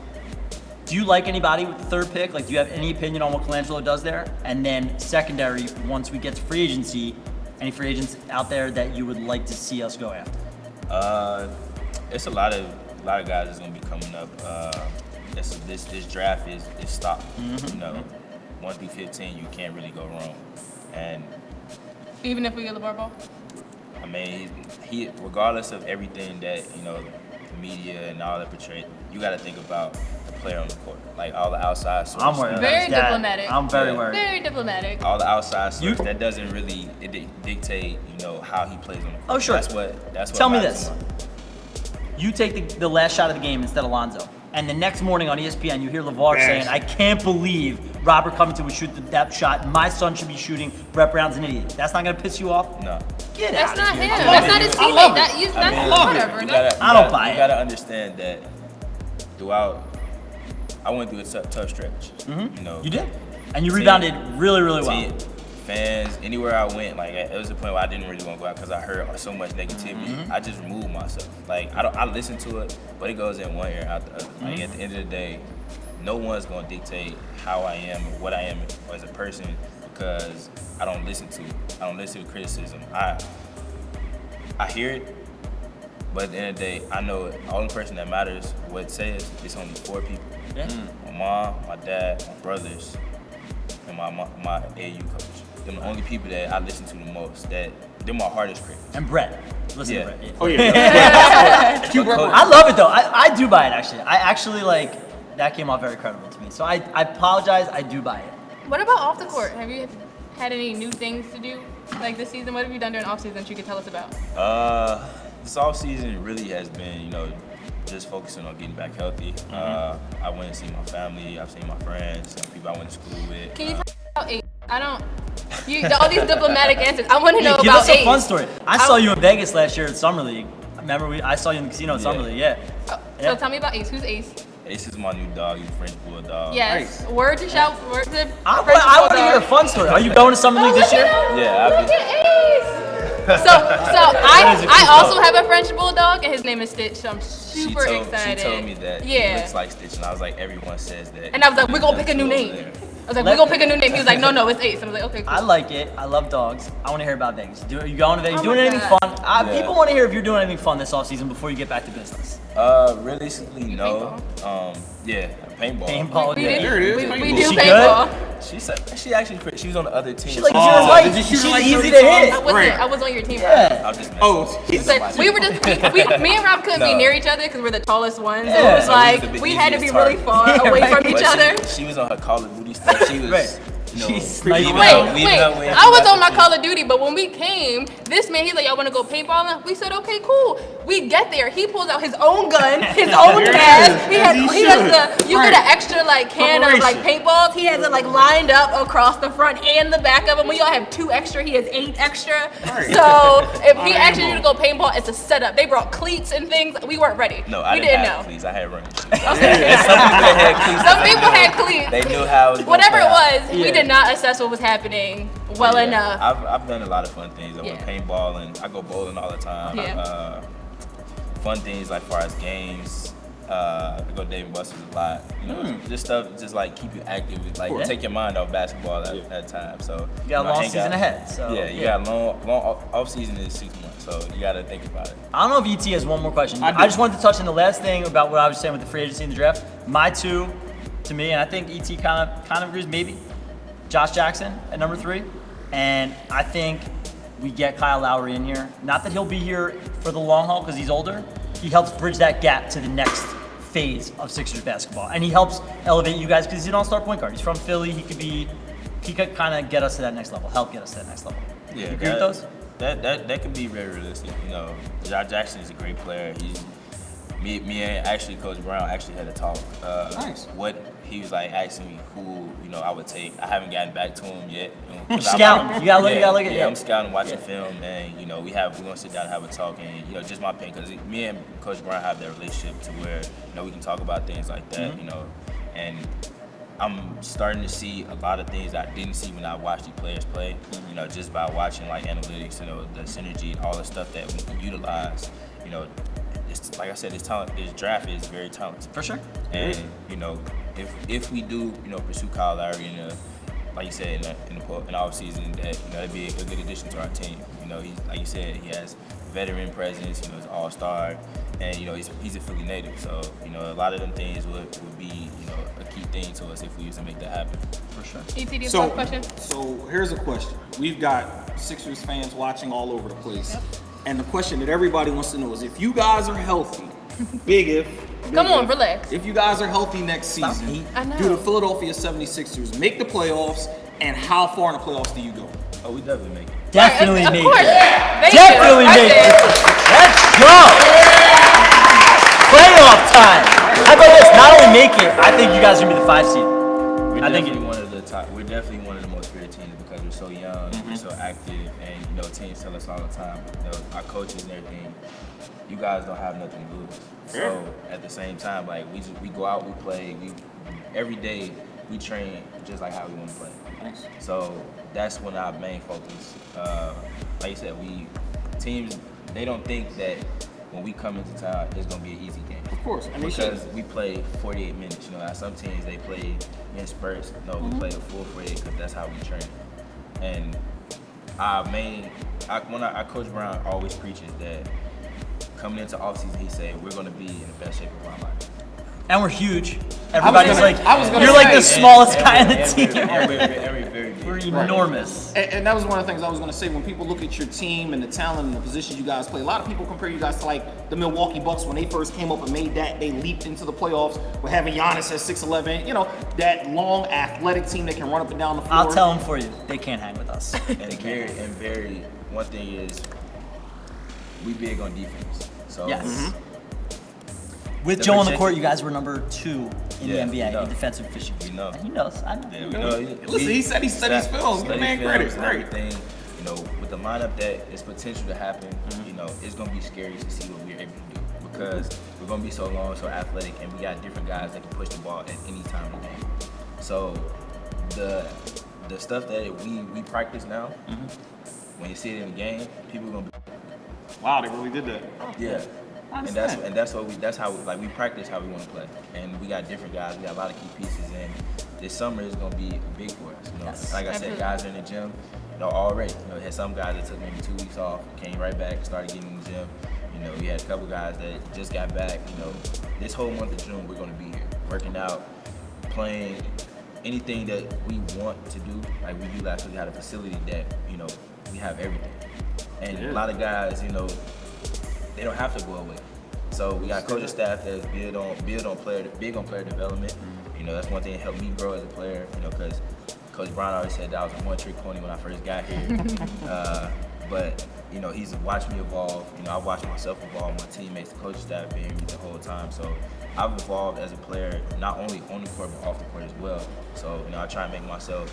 Do you like anybody with the 3rd pick? Do you have any opinion on what Colangelo does there? And then secondary, once we get to free agency, any free agents out there that you would like to see us go after? It's a lot of guys that's gonna be coming up. This draft is stocked. 1 through 15, you can't really go wrong. And even if we get LeVar Ball? I mean, he regardless of everything that the media and all that portray, you got to think about the player on the court. Like all the outside source. I'm worried. Very about that. diplomatic. I'm very Yeah. worried. Very diplomatic. All the outside source, You- that doesn't really dictate, how he plays on the court. Oh, sure. That's what Tell me matters this. more. You take the last shot of the game instead of Lonzo. And the next morning on ESPN, you hear LeVar saying, I can't believe Robert Covington would shoot that shot. My son should be shooting. Brett Brown's an idiot. That's not going to piss you off? No. Get That's out not of here. him. That's not his I love teammate. it. That's whatever. You That's- gotta, I don't buy it. You gotta understand that throughout, I went through a tough stretch. You did. And you rebounded really, really well. Team, fans, anywhere I went, like it was a point where I didn't really want to go out because I heard so much negativity. I just removed myself. Like I listen to it, but it goes in one ear out the other. Like at the end of the day, no one's gonna dictate how I am or what I am as a person because I don't listen to it. I don't listen to criticism. I hear it, but at the end of the day, I know the only person that matters what it says is only 4 people. Yeah. My mom, my dad, my brothers, and my AU coach. They're the only people that I listen to the most. They're my hardest critics. And Brett. Listen Yeah. to Brett. Oh yeah. I love it though. I do buy it actually. I actually that came off very credible to me. So I apologize. I do buy it. What about off the court? Have you had any new things to do like this season? What have you done during off season that you could tell us about? This off season really has been, just focusing on getting back healthy. I went and seen my family. I've seen my friends, some people I went to school with. Can you tell me about Ace? I don't. All these diplomatic answers. I want to know Give about us a Ace. fun story. I saw you in Vegas last year at Summer League. Remember I saw you in the casino at Summer League. Yeah. So Yeah. tell me about Ace. Who's Ace? Ace is my new dog. He's a French bulldog. Yes. Word to shout. Word to. I French want to hear a bulldog. fun story. Are you going to Summer League this year? Yeah, Look at Ace. So I also have a French bulldog and his name is Stitch. So I'm super excited. She told me that he looks like Stitch, and I was like, everyone says that. And I was like, we're gonna pick a new name. I was like, we're gonna pick a new name. He was like, no, it's Ace. I was like, okay, cool. I like it. I love dogs. I want to hear about Vegas. Are you going to Vegas? Oh Doing my anything God. fun? People want to hear if you're doing anything fun this offseason before you get back to business. Realistically, no. Yeah, paintball. Paintball. We yeah. do- There it is. We do She paintball. She actually she was on the other team. She's like, so- you're right. did you shoot She's her like easy 30 to hit. times? I was on your team. Yeah. I'm just messing. Oh, It's like, we were just, me and Rob couldn't be No. near each other because we're the tallest ones. So Yeah. it was So we was like, the we had to be easiest really target. far Yeah, away right. from each But other. she was on her Call of Duty stuff. She was, Right. leaving Sniping. out- Wait, leaving out when I she was got on the my shit. Call of Duty, but when we came, this man, he's like, y'all wanna go paintballing? We said, okay, cool. We get there, he pulls out his own gun, his own There it gas. is, He as he has should. you get an extra can of Preparation. paintballs. He has it lined up across the front and the back of him. We all have 2 extra, he has 8 extra. Right. So if we Lot of actually ammo. need to go paintball, it's a setup. They brought cleats and things. We weren't ready. No, I we didn't didn't have know. cleats. I had running shoes. Okay. Some people had cleats. They knew how it was. Whatever it was, Yeah. we did not assess what was happening well enough. I've done a lot of fun things. I went Yeah. paintballing. I go bowling all the time. Yeah. Fun things like far as games. I go Dave and Buster's a lot. Just stuff just like keep you active. Like take your mind off basketball at that time. So You got a I long hang season out. ahead. So Yeah, you got a long off season is 6 months. So you got to think about it. I don't know if ET has one more question. I do. I just wanted to touch on the last thing about what I was saying with the free agency and the draft. My 2, to me, and I think ET kind of agrees, maybe Josh Jackson at number 3, and I think we get Kyle Lowry in here. Not that he'll be here for the long haul because he's older. He helps bridge that gap to the next phase of Sixers basketball, and he helps elevate you guys because he's an all-star point guard. He's from Philly. He could kind of get us to that next level, help get us to that next level. Yeah, You agree with those? That could be very realistic. Josh Jackson is a great player. Me and actually Coach Brown actually had a talk. Nice. What he was like asking me who I would take. I haven't gotten back to him yet. 'Cause Scouting. You gotta look at Yeah, I'm scouting, watching film, and we're gonna sit down and have a talk, and just my opinion, because me and Coach Brown have that relationship to where we can talk about things like that, and I'm starting to see a lot of things that I didn't see when I watched the players play, just by watching like analytics, the synergy, and all the stuff that we can utilize, it's like I said, this draft is very talented. For sure. And if we do pursue Kyle Lowry in the, like you said, in the off season, that that'd be a good addition to our team. He's like you said, he has veteran presence. He's an all-star, and he's a Philly native. So a lot of them things would be a key thing to us if we used to make that happen. For sure. ET, do you have a question? So here's a question. We've got Sixers fans watching all over the place. And the question that everybody wants to know is if you guys are healthy, big if, Come on, relax. If you guys are healthy next season, I know. do the Philadelphia 76ers make the playoffs, and how far in the playoffs do you go? Oh, we definitely make it. Definitely Of make course. it. Thank Definitely you. I make said- it. Let's go. Playoff time. How about this? Not only make it, I think you guys are gonna be the 5 seed. We're I think definitely one of the top. We're definitely one of the most fair teams because we're so young, we're so active, and you know, teams tell us all the time. You know, our coaches and everything. You guys don't have nothing to lose. So at the same time, like we go out, we play. Every day we train just like how we want to play. Nice. So that's when our main focus. Like you said, teams they don't think that when we come into town, it's gonna be an easy game. Of course, and Because we play 48 minutes. You know, at some teams they play in spurts. No, we play a full 48 because that's how we train. And our our Coach Brown always preaches that coming into offseason, he said we're gonna be in the best shape of our life. And we're huge. Everybody's gonna- like, I was gonna you're like the say- smallest guy on the team. And we're very big. We're enormous. And that was one of the things I was going to say. When people look at your team and the talent and the positions you guys play, a lot of people compare you guys to like the Milwaukee Bucks when they first came up and made that. They leaped into the playoffs with having Giannis at 6'11". You know, that long athletic team that can run up and down the floor. I'll tell them for you. They can't hang with us. And one thing is we big on defense. So Yes. With The Joe on the project- court, you guys were number 2 in Yeah, the we NBA know. in defensive efficiency. We know. And he knows. I know. yeah, we know. Listen, he said he studies films. Give the man credit. And Right. everything. You know, with the lineup that is potential to happen, you know, it's gonna be scary to see what we're able to do because we're gonna be so long, so athletic, and we got different guys that can push the ball at any time of the game. So the stuff that we practice now, when you see it in the game, people are gonna be Wow, they really did that. yeah. I And understand. that's how we practice how we want to play, and we got different guys. We got a lot of key pieces, and this summer is gonna be big for us. You know, Yes. like I said, guys are in the gym. You know, already. You know, had some guys that took maybe 2 weeks off, came right back, started getting in the gym. You know, we had a couple guys that just got back. You know, this whole month of June we're gonna be here, working out, playing, anything that we want to do. Like we do last week, we had a facility that we have everything, and a lot of guys, they don't have to go away. So we got coaching staff that's big on player development. You know, that's one thing that helped me grow as a player. You know, because Coach Brown always said that I was a one-trick pony when I first got here. But he's watched me evolve. You know, I watched myself evolve. My teammates, the coaching staff, being me the whole time. So I've evolved as a player, not only on the court but off the court as well. So I try and make myself,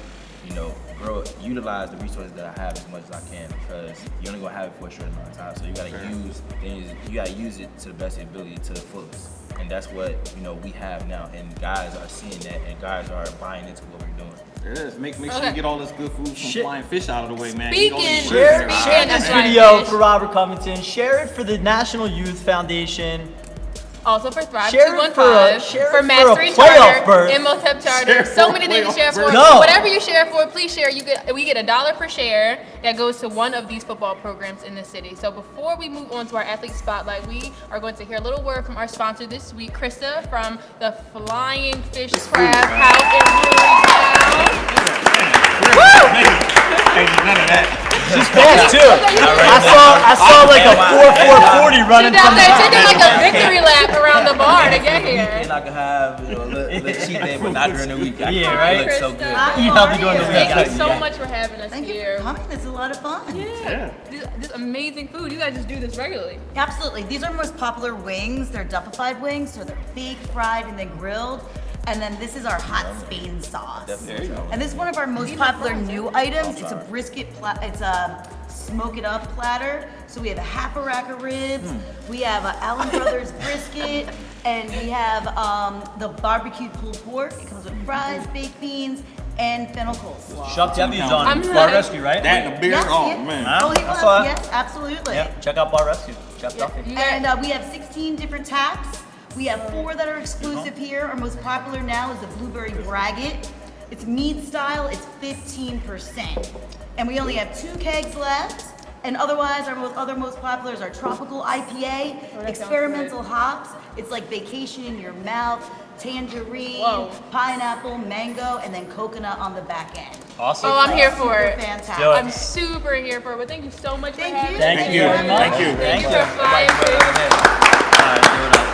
grow, utilize the resources that I have as much as I can because you're only gonna have it for a short amount of time. So you gotta use things, you gotta use it to the best of your ability, to the fullest. And that's what we have now. And guys are seeing that, and guys are buying into what we're doing. It is. Make sure you get all this good food from Flying Fish out of the way, man. Speaking- Share Share That's this right, video Fish. for Robert Covington. Share it for the National Youth Foundation. Also for Thrive Share it for a- 215, share it for for a Mastery playoff Charter, berth. MOTEP Charter, Share so for many a things to share playoff for. berth. No. Whatever you share for, please share. We get $1 per share that goes to one of these football programs in the city. So before we move on to our athlete spotlight, we are going to hear a little word from our sponsor this week, Krista from the Flying Fish Craft House in Brewerytown. None of that. She's fast too. I saw like a 4.40 running Down from there, she the did like a victory lap around the bar to get here. And I can have a little cheat day, but not during the week. Yeah, right? It looks so good. Eat healthy during the week. Thank you so much for having us Thank you here. for coming. This is a lot of fun. Yeah. This amazing food. You guys just do this regularly. Absolutely. These are our most popular wings. They're duplified wings, so they're baked, fried, and then grilled. And then this is our hot Spain sauce. There you go. And this is one of our most popular new items. It's a brisket, it's a smoke it up platter. So we have a half a rack of ribs. We have a Allen Brothers brisket, and we have the barbecue pulled pork. It comes with fries, baked beans, and fennel coleslaw. Shop Debbie's on I'm Bar like- Rescue, right? That and the beer. Yes, Oh, yes. man. Huh? Oh, he I was. saw it. Yes, absolutely. Yep, check out Bar Rescue. Chef Duffy. You guys- And we have 16 different taps. We have 4 that are exclusive here. Our most popular now is the Blueberry Braggot. It's mead style, it's 15%. And we only have 2 kegs left. And otherwise, our most popular is our Tropical IPA, sounds experimental hops. It's like vacation in your mouth, tangerine, Whoa. pineapple, mango, and then coconut on the back end. Awesome. Oh, I'm here for Super it. fantastic. Do it. I'm super here for it. But thank you so much Thank for having you. us. Thank you very much. Thank you. Thank you for flying food. All right, do it up.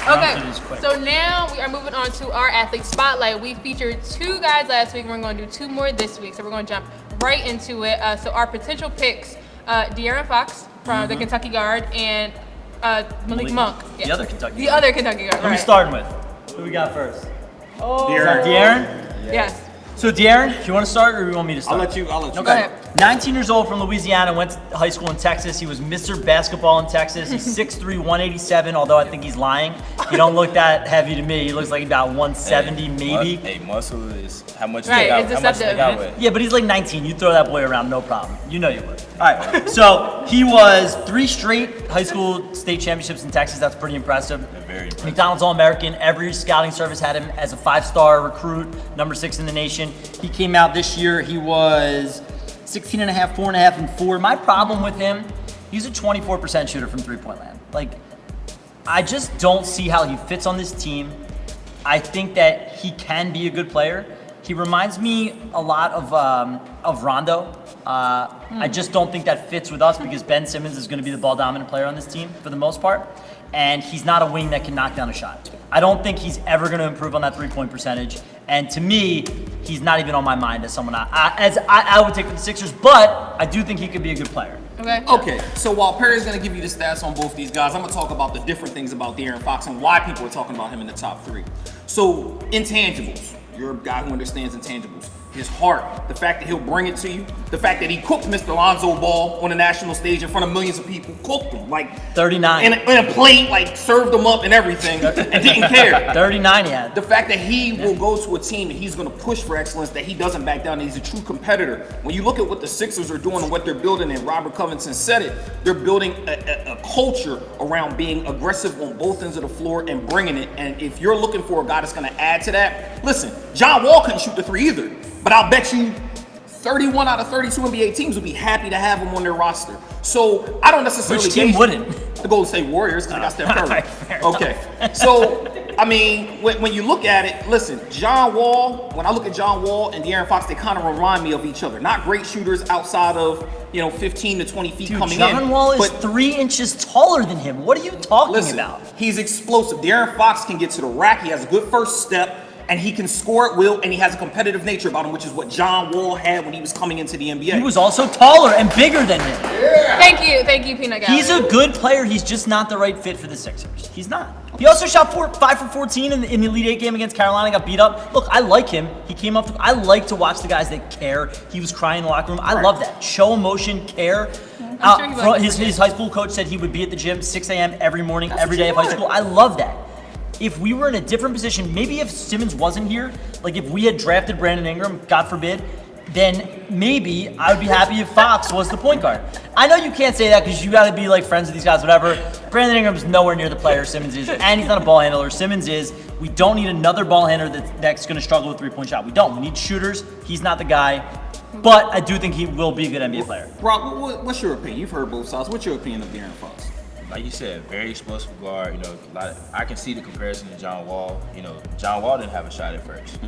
Okay, through these quick. so now we are moving on to our athlete spotlight. We featured 2 guys last week, and we're going to do 2 more this week. So we're going to jump right into it. So our potential picks, De'Aaron Fox from the Kentucky guard, and Malik Monk. The other Kentucky The guard. other Kentucky guard. Who we Right. starting with? Who we got first? Is that De'Aaron. De'Aaron? Yes. So De'Aaron, do you want to start or do you want me to start? I'll let you. Go Okay. ahead. 19 years old from Louisiana, went to high school in Texas. He was Mr. Basketball in Texas. He's 6'3", 187, although I think he's lying. He don't look that heavy to me. He looks like about 170 maybe. Hey, muscle is how much Right, they got, it's how much they deceptive. got with. Yeah, but he's like 19. You throw that boy around, no problem. You know you would. All right. So he was 3 straight high school state championships in Texas. That's pretty impressive. Very impressive. McDonald's All-American. Every scouting service had him as a 5-star recruit, number 6 in the nation. He came out this year. He was 16 and a half, 4.5, and 4. My problem with him, he's a 24% shooter from three-point land. Like, I just don't see how he fits on this team. I think that he can be a good player. He reminds me a lot of Rondo. I just don't think that fits with us because Ben Simmons is going to be the ball dominant player on this team for the most part, and he's not a wing that can knock down a shot. I don't think he's ever going to improve on that 3-point percentage, and to me, he's not even on my mind as someone I would take for the Sixers, but I do think he could be a good player. Okay. Okay, so while Perry's going to give you the stats on both these guys, I'm going to talk about the different things about De'Aaron Fox and why people are talking about him in the top 3. So, intangibles. You're a guy who understands intangibles. His heart, the fact that he'll bring it to you, the fact that he cooked Mr. Lonzo Ball on the national stage in front of millions of people, cooked him, like 39. in a plate, like served him up and everything, and didn't care. 39 he had. The fact that he will go to a team and he's going to push for excellence, that he doesn't back down, and he's a true competitor. When you look at what the Sixers are doing and what they're building, and Robert Covington said it, they're building a culture around being aggressive on both ends of the floor and bringing it. And if you're looking for a guy that's going to add to that, listen, John Wall couldn't shoot the 3 either, but I'll bet you 31 out of 32 NBA teams would be happy to have him on their roster. So I don't necessarily. Which team wouldn't? The Golden State Warriors, because I got Steph Curry. Fair Okay, so I mean, when you look at it, listen, John Wall. When I look at John Wall and De'Aaron Fox, they kind of remind me of each other. Not great shooters outside of 15 to 20 feet Dude, coming John in. Wall is but 3 inches taller than him. What are you talking listen, about? he's explosive. De'Aaron Fox can get to the rack. He has a good first step. And he can score at will, and he has a competitive nature about him, which is what John Wall had when he was coming into the NBA. He was also taller and bigger than him. Thank you, Peanut Gallery. He's a good player. He's just not the right fit for the Sixers. He's not. He also shot 5 for 14 in the Elite 8 game against Carolina, got beat up. Look, I like him. He came up. I like to watch the guys that care. He was crying in the locker room. I love that. Show emotion, care. I'm sure he likes His high school coach said he would be at the gym 6 a.m. every morning, every day of high school. I love that. If we were in a different position, maybe if Simmons wasn't here, like if we had drafted Brandon Ingram, God forbid, then maybe I would be happy if Fox was the point guard. I know you can't say that because you got to be like friends with these guys, whatever. Brandon Ingram's nowhere near the player Simmons is, and he's not a ball handler. Simmons is. We don't need another ball handler that's going to struggle with 3-point shot. We don't. We need shooters. He's not the guy. But I do think he will be a good NBA player. Rob, what's your opinion? You've heard both sides. What's your opinion of De'Aaron Fox? Like you said, very explosive guard. I can see the comparison to John Wall. John Wall didn't have a shot at first.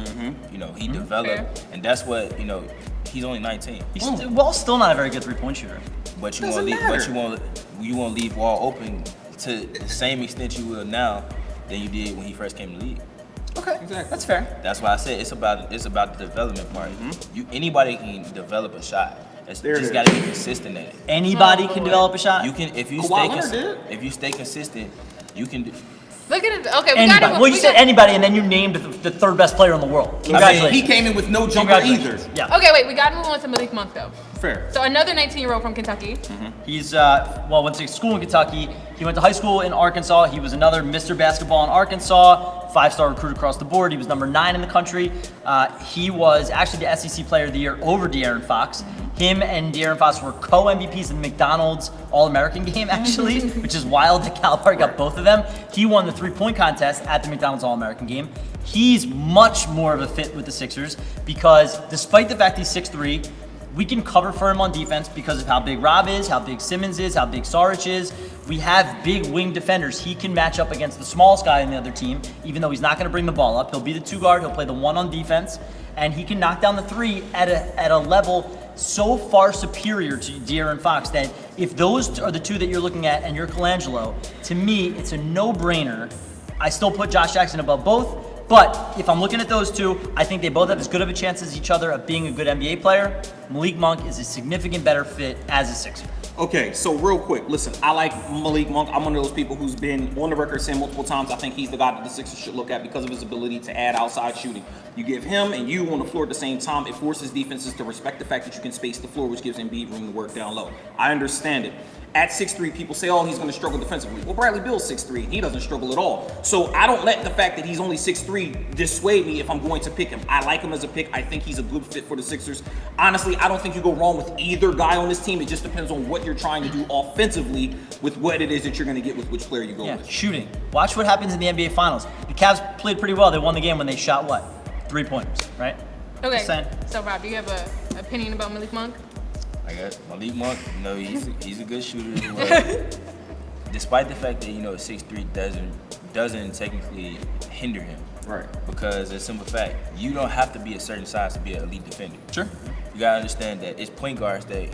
He developed, and that's what he's only 19. Wall's still not a very good 3-point shooter. But you won't leave Wall open to the same extent you will now than you did when he first came to the league. Okay, exactly. That's fair. That's why I said it's about the development part. Anybody can develop a shot. It's just got to be consistent at it. Anybody can develop a shot. You can if you stay consistent, you can do. Look at it. Okay, we Anybody. got him. Well, you said anybody, and then you named the 3rd best player in the world. Congratulations. He came in with no jumper either. Yeah. Okay, wait, we got to move on to Malik Monk though. Fair. So another 19-year-old from Kentucky. He's went to school in Kentucky. He went to high school in Arkansas. He was another Mr. Basketball in Arkansas, 5-star recruit across the board. He was number 9 in the country. He was actually the SEC Player of the Year over De'Aaron Fox. Him and De'Aaron Fox were co-MVPs in the McDonald's All-American game, actually, which is wild that Calipari got both of them. He won the 3-point contest at the McDonald's All-American game. He's much more of a fit with the Sixers because despite the fact he's 6'3", we can cover for him on defense because of how big Rob is, how big Simmons is, how big Saric is. We have big wing defenders. He can match up against the smallest guy in the other team, even though he's not going to bring the ball up. He'll be the 2 guard. He'll play the 1 on defense, and he can knock down the 3 at a level so far superior to De'Aaron Fox that if those are the 2 that you're looking at and you're Colangelo, to me, it's a no-brainer I still put Josh Jackson above both. But if I'm looking at those two, I think they both have as good of a chance as each other of being a good NBA player. Malik Monk is a significant better fit as a Sixer. Okay, so real quick, listen, I like Malik Monk. I'm one of those people who's been on the record saying multiple times I think he's the guy that the Sixers should look at because of his ability to add outside shooting. You give him and you on the floor at the same time, it forces defenses to respect the fact that you can space the floor, which gives Embiid room to work down low. I understand it. At 6'3", people say, oh, he's going to struggle defensively. Well, Bradley Beal's 6'3", he doesn't struggle at all. So I don't let the fact that he's only 6'3" dissuade me if I'm going to pick him. I like him as a pick. I think he's a good fit for the Sixers. Honestly, I don't think you go wrong with either guy on this team. It just depends on what you're trying to do offensively with what it is that you're going to get with which player you go with. Shooting. Watch what happens in the NBA Finals. The Cavs played pretty well. They won the game when they shot what? 3-pointers, right? Okay. Just saying. So Rob, do you have an opinion about Malik Monk? I guess Malik Monk, he's a good shooter as well. Despite the fact that 6'3" doesn't technically hinder him. Right. Because it's a simple fact, you don't have to be a certain size to be an elite defender. Sure. You gotta understand that it's point guards that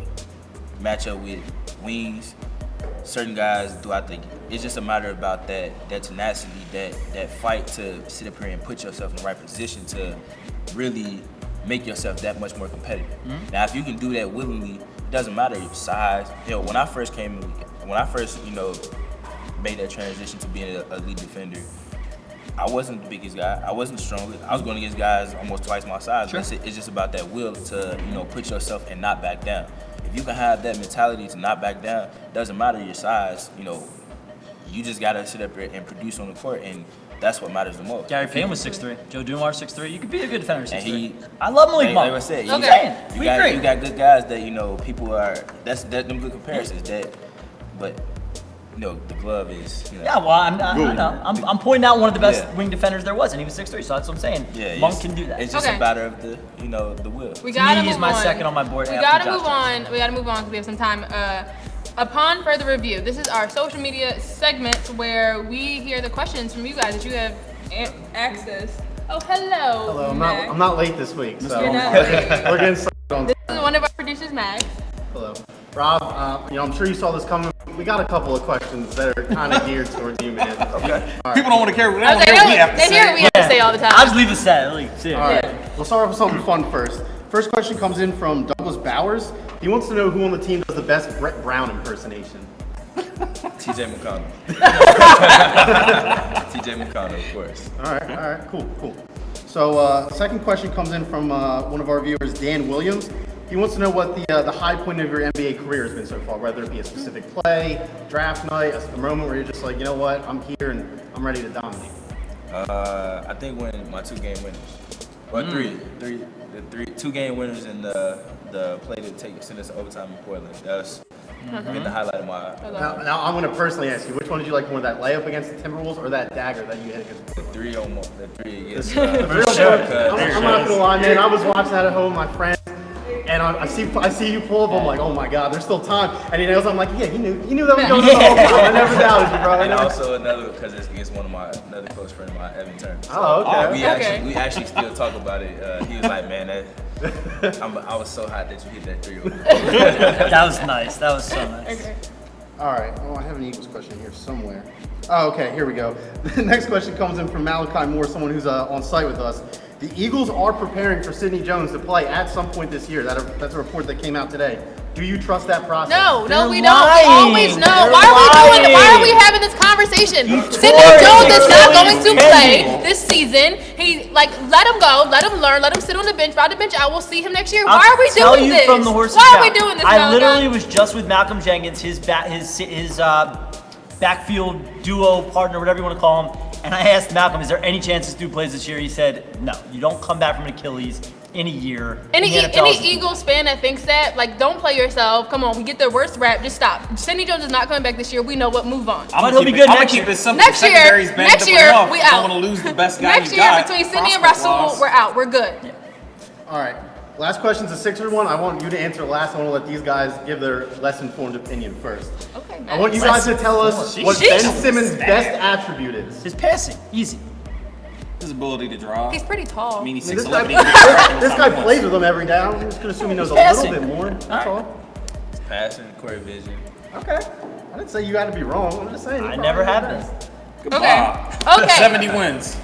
match up with wings, certain guys throughout the. It's just a matter about that tenacity, that fight to sit up here and put yourself in the right position to really make yourself that much more competitive. Mm-hmm. Now, if you can do that willingly, it doesn't matter your size. When I first made that transition to being a lead defender, I wasn't the biggest guy. I wasn't the strongest. I was going against guys almost twice my size. Sure. It's just about that will to put yourself and not back down. If you can have that mentality to not back down, it doesn't matter your size. You just gotta sit up here and produce on the court, and that's what matters the most. Gary Payton was 6'3". Joe Dumars 6'3". You could be a good defender 6'3". And I love Malik Monk. Like I said, we agree. You got good guys that people are. That's them good comparisons. But the glove is. Yeah, well, I know. I'm pointing out one of the best wing defenders there was, and he was 6'3". So that's what I'm saying. Yeah, Monk can do that. It's just a matter of the the will. We gotta move on. He's my second on my board. We gotta move on. We gotta move on because we have some time. Upon further review, this is our social media segment where we hear the questions from you guys that you have asked us. Oh, hello. Hello, I'm not late this week, so You're not late. we're getting started on. This is one of our producers, Max. Hello, Rob. I'm sure you saw this coming. We got a couple of questions that are kind of geared towards you, man. Okay. All right. People don't want to care. They don't want to hear what we have to They hear what we have to say all the time. I'll just leave the set. All right. We'll start off with something fun first. First question comes in from Douglas Bowers. He wants to know who on the team does the best Brett Brown impersonation. TJ McConnell. TJ McConnell, of course. All right, cool. So second question comes in from one of our viewers, Dan Williams. He wants to know what the high point of your NBA career has been so far, whether it be a specific play, draft night, a moment where you're just like, you know what, I'm here and I'm ready to dominate. I think when my 2-game winners, or the 2-game winners in the play to send us to overtime in Portland. That's been the highlight of my. Now I'm going to personally ask you, which one did you like more, that layup against the Timberwolves or that dagger that you hit against the Timberwolves? The three against. I'm not gonna lie, man. I was watching that at home, with my friends, and I see you pull up. I'm like, oh my god, there's still time. And he knows. I'm like, yeah, he knew that was going the whole time. I never doubted you, bro. And also another because it's against another close friend of mine, Evan Turner. So oh, okay. We actually still talk about it. He was like, man, I was so hot that you hit that 3 over. That was nice. That was so nice. Okay. All right. Well, I have an Eagles question here somewhere. Oh, okay. Here we go. The next question comes in from Malachi Moore, someone who's on site with us. The Eagles are preparing for Sidney Jones to play at some point this year. That's a report that came out today. Do you trust that process? No, we They're don't. lying. We always know. They're Why are we lying. having this conversation? Sidney tore Jones is not going his to Achilles play tendon. this season. Let him go, let him learn, let him sit on the bench, ride the bench out. We'll see him next year. Why are we doing this? From the horse's Why are we mouth. doing this? I Malachi? literally was just with Malcolm Jenkins, his backfield duo partner, whatever you want to call him, and I asked Malcolm, is there any chance this dude plays this year? He said, no, you don't come back from an Achilles in a year. Any Eagles fan that thinks that, don't play yourself. Come on, we get the worst rap. Just stop. Sidney Jones is not coming back this year. We know what. Move on. He'll be good I'm next gonna keep year. it simple. Next year, we out. Don't want to lose the best guy Next you year, got. between Sidney and Prospect Russell, loss. we're out. We're good. All right. Last question's a Sixer one. I want you to answer last. I want to let these guys give their less informed opinion first. Okay, I want you guys to tell us what Ben Simmons' best attribute is. His passing, easy. His ability to draw. He's pretty tall. I mean, he's This 6'11". guy plays with him every day. I'm just gonna assume he knows a little bit more. That's all. His passing, court vision. Okay. I didn't say you had to be wrong. I'm just saying. I never have been. Goodbye. Okay. 70 wins.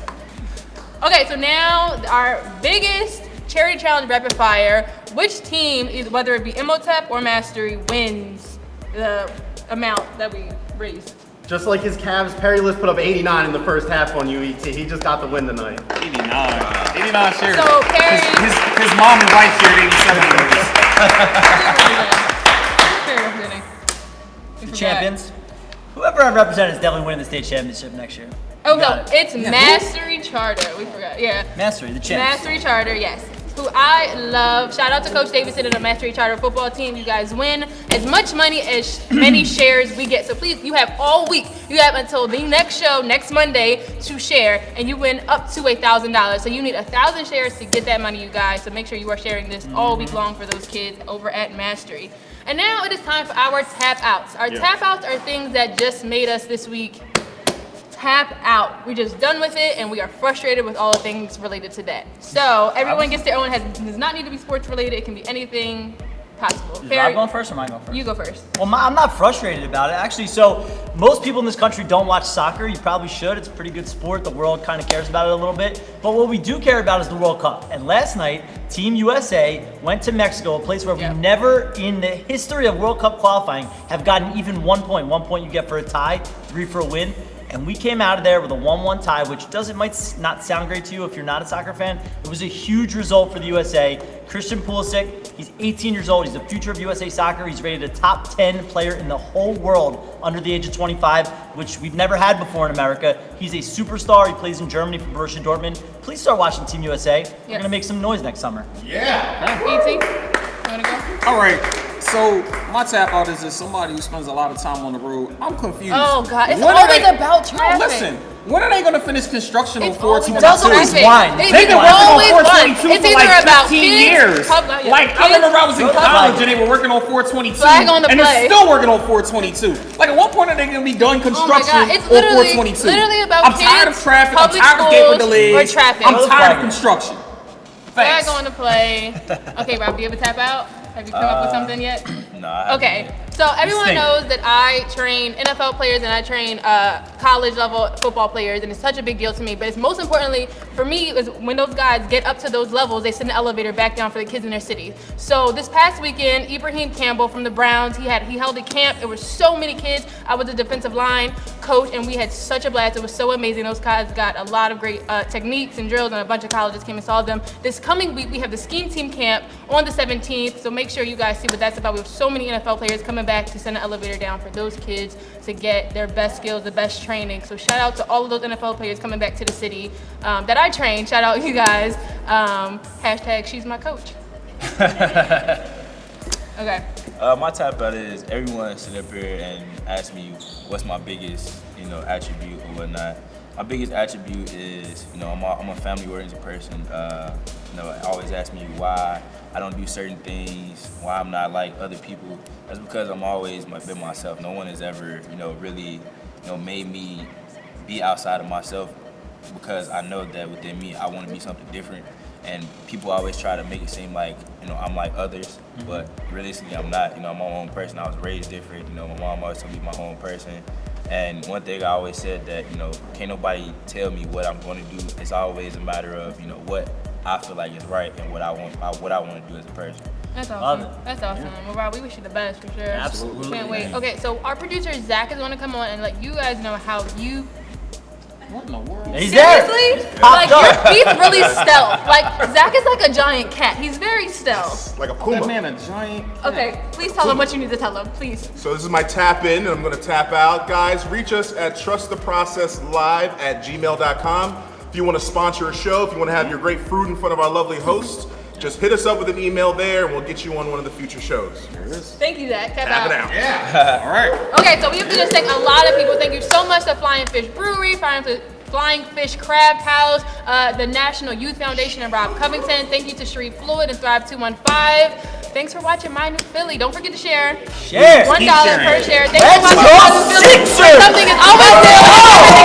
Okay, so now our biggest charity challenge rapid fire. Which team, whether it be Imhotep or Mastery, wins the amount that we raised? Just like his Cavs, Perry Liss put up 89 in the first half on UET. He just got the win tonight. 89 shares. So Perry, His mom and wife shared 87 shares. The champions. Whoever I represent is definitely winning the state championship next year. Oh You no, got it. it's Mastery Charter. We forgot. Yeah. Mastery, the champions. Mastery Charter, yes. Who I love. Shout out to Coach Davidson and the Mastery Charter football team. You guys win as much money as many shares we get. So please, you have all week. You have until the next show, next Monday, to share, and you win up to $1,000. So you need 1,000 shares to get that money, you guys. So make sure you are sharing this all week long for those kids over at Mastery. And now it is time for our tap outs. Our tap outs are things that just made us this week tap out. We're just done with it, and we are frustrated with all the things related to that. So everyone gets their own. Does not need to be sports related. It can be anything possible. Is Rob going first or am I going first? You go first. Well, I'm not frustrated about it, actually. So most people in this country don't watch soccer. You probably should. It's a pretty good sport. The world kind of cares about it a little bit. But what we do care about is the World Cup. And last night, Team USA went to Mexico, a place where we never in the history of World Cup qualifying have gotten even 1 point. 1 point you get for a tie, 3 for a win. And we came out of there with a 1-1 tie, which might not sound great to you if you're not a soccer fan. It was a huge result for the USA. Christian Pulisic, he's 18 years old. He's the future of USA soccer. He's rated a top 10 player in the whole world under the age of 25, which we've never had before in America. He's a superstar. He plays in Germany for Borussia Dortmund. Please start watching Team USA. We're going to make some noise next summer. E.T., you want to go? All right. So my tap out is as somebody who spends a lot of time on the road. I'm confused. Oh God, it's When are always they- about traffic. No, listen. When are they going to finish construction on It's always 422? about always traffic. wine. It's They've been working on always wine. 422 It's for either like about 15 kids, years. Like, I remember I was in college and they were working on 422. Flag on the and play. they're still working on 422. Like, at what point are they going to be done construction God, it's on literally- 422? literally about I'm tired of kids, traffic. I'm public tired of gateway schools, delays. or traffic. I'm tired of Flag. construction. Flag Thanks. on the play. Okay, Rob, do you have a tap out? Have you come up with something yet? No, I haven't Okay, yet. so everyone stink. knows that I train NFL players and I train college level football players, and it's such a big deal to me. But it's most importantly for me is when those guys get up to those levels, they send an elevator back down for the kids in their city. So this past weekend, Ibrahim Campbell from the Browns, he held a camp. There were so many kids. I was a defensive line coach, and we had such a blast. It was so amazing. Those guys got a lot of great techniques and drills, and a bunch of colleges came and saw them. This coming week, we have the scheme team camp on the 17th. So make sure you guys see what that's about. We have so many NFL players coming back to send an elevator down for those kids to get their best skills, the best training. So shout out to all of those NFL players coming back to the city that I train. Shout out you guys. Hashtag she's my coach. Okay. My tap out is everyone sit up here and ask me what's my biggest, attribute or whatnot. My biggest attribute is, I'm a family-oriented person. Always ask me why I don't do certain things, why I'm not like other people. That's because I'm always been myself. No one has ever, really, made me be outside of myself, because I know that within me, I want to be something different. And people always try to make it seem like, I'm like others, but realistically, I'm not. I'm my own person. I was raised different. My mom always told me my own person. And one thing I always said that, can't nobody tell me what I'm going to do. It's always a matter of, what I feel like is right and what I want to do as a person. That's Love awesome. it. That's awesome. Well, Rob, we wish you the best for sure. Absolutely. Can't wait. Okay, so our producer Zack is going to come on and let you guys know how you. What in the world? He's there. Seriously? Popped up. He's really stealth. Like Zack is like a giant cat. He's very stealth. Like a That puma. man a giant. Okay, please tell him what you need to tell him, please. So this is my tap in, and I'm going to tap out. Guys, reach us at trusttheprocesslive@gmail.com. If you want to sponsor a show, if you want to have your great fruit in front of our lovely hosts, just hit us up with an email there, and we'll get you on one of the future shows. Thank you, Zack. Tap it out. All right. Okay, so we have to just thank a lot of people. Thank you so much to Flying Fish Brewery, Flying Fish Craft House, the National Youth Foundation, and Rob Covington. Thank you to Sheree Floyd and Thrive 215. Thanks for watching My New Philly. Don't forget to share. Share. $1 per share. Thanks Let's for watching go My New Philly. Sixers! Something is always there.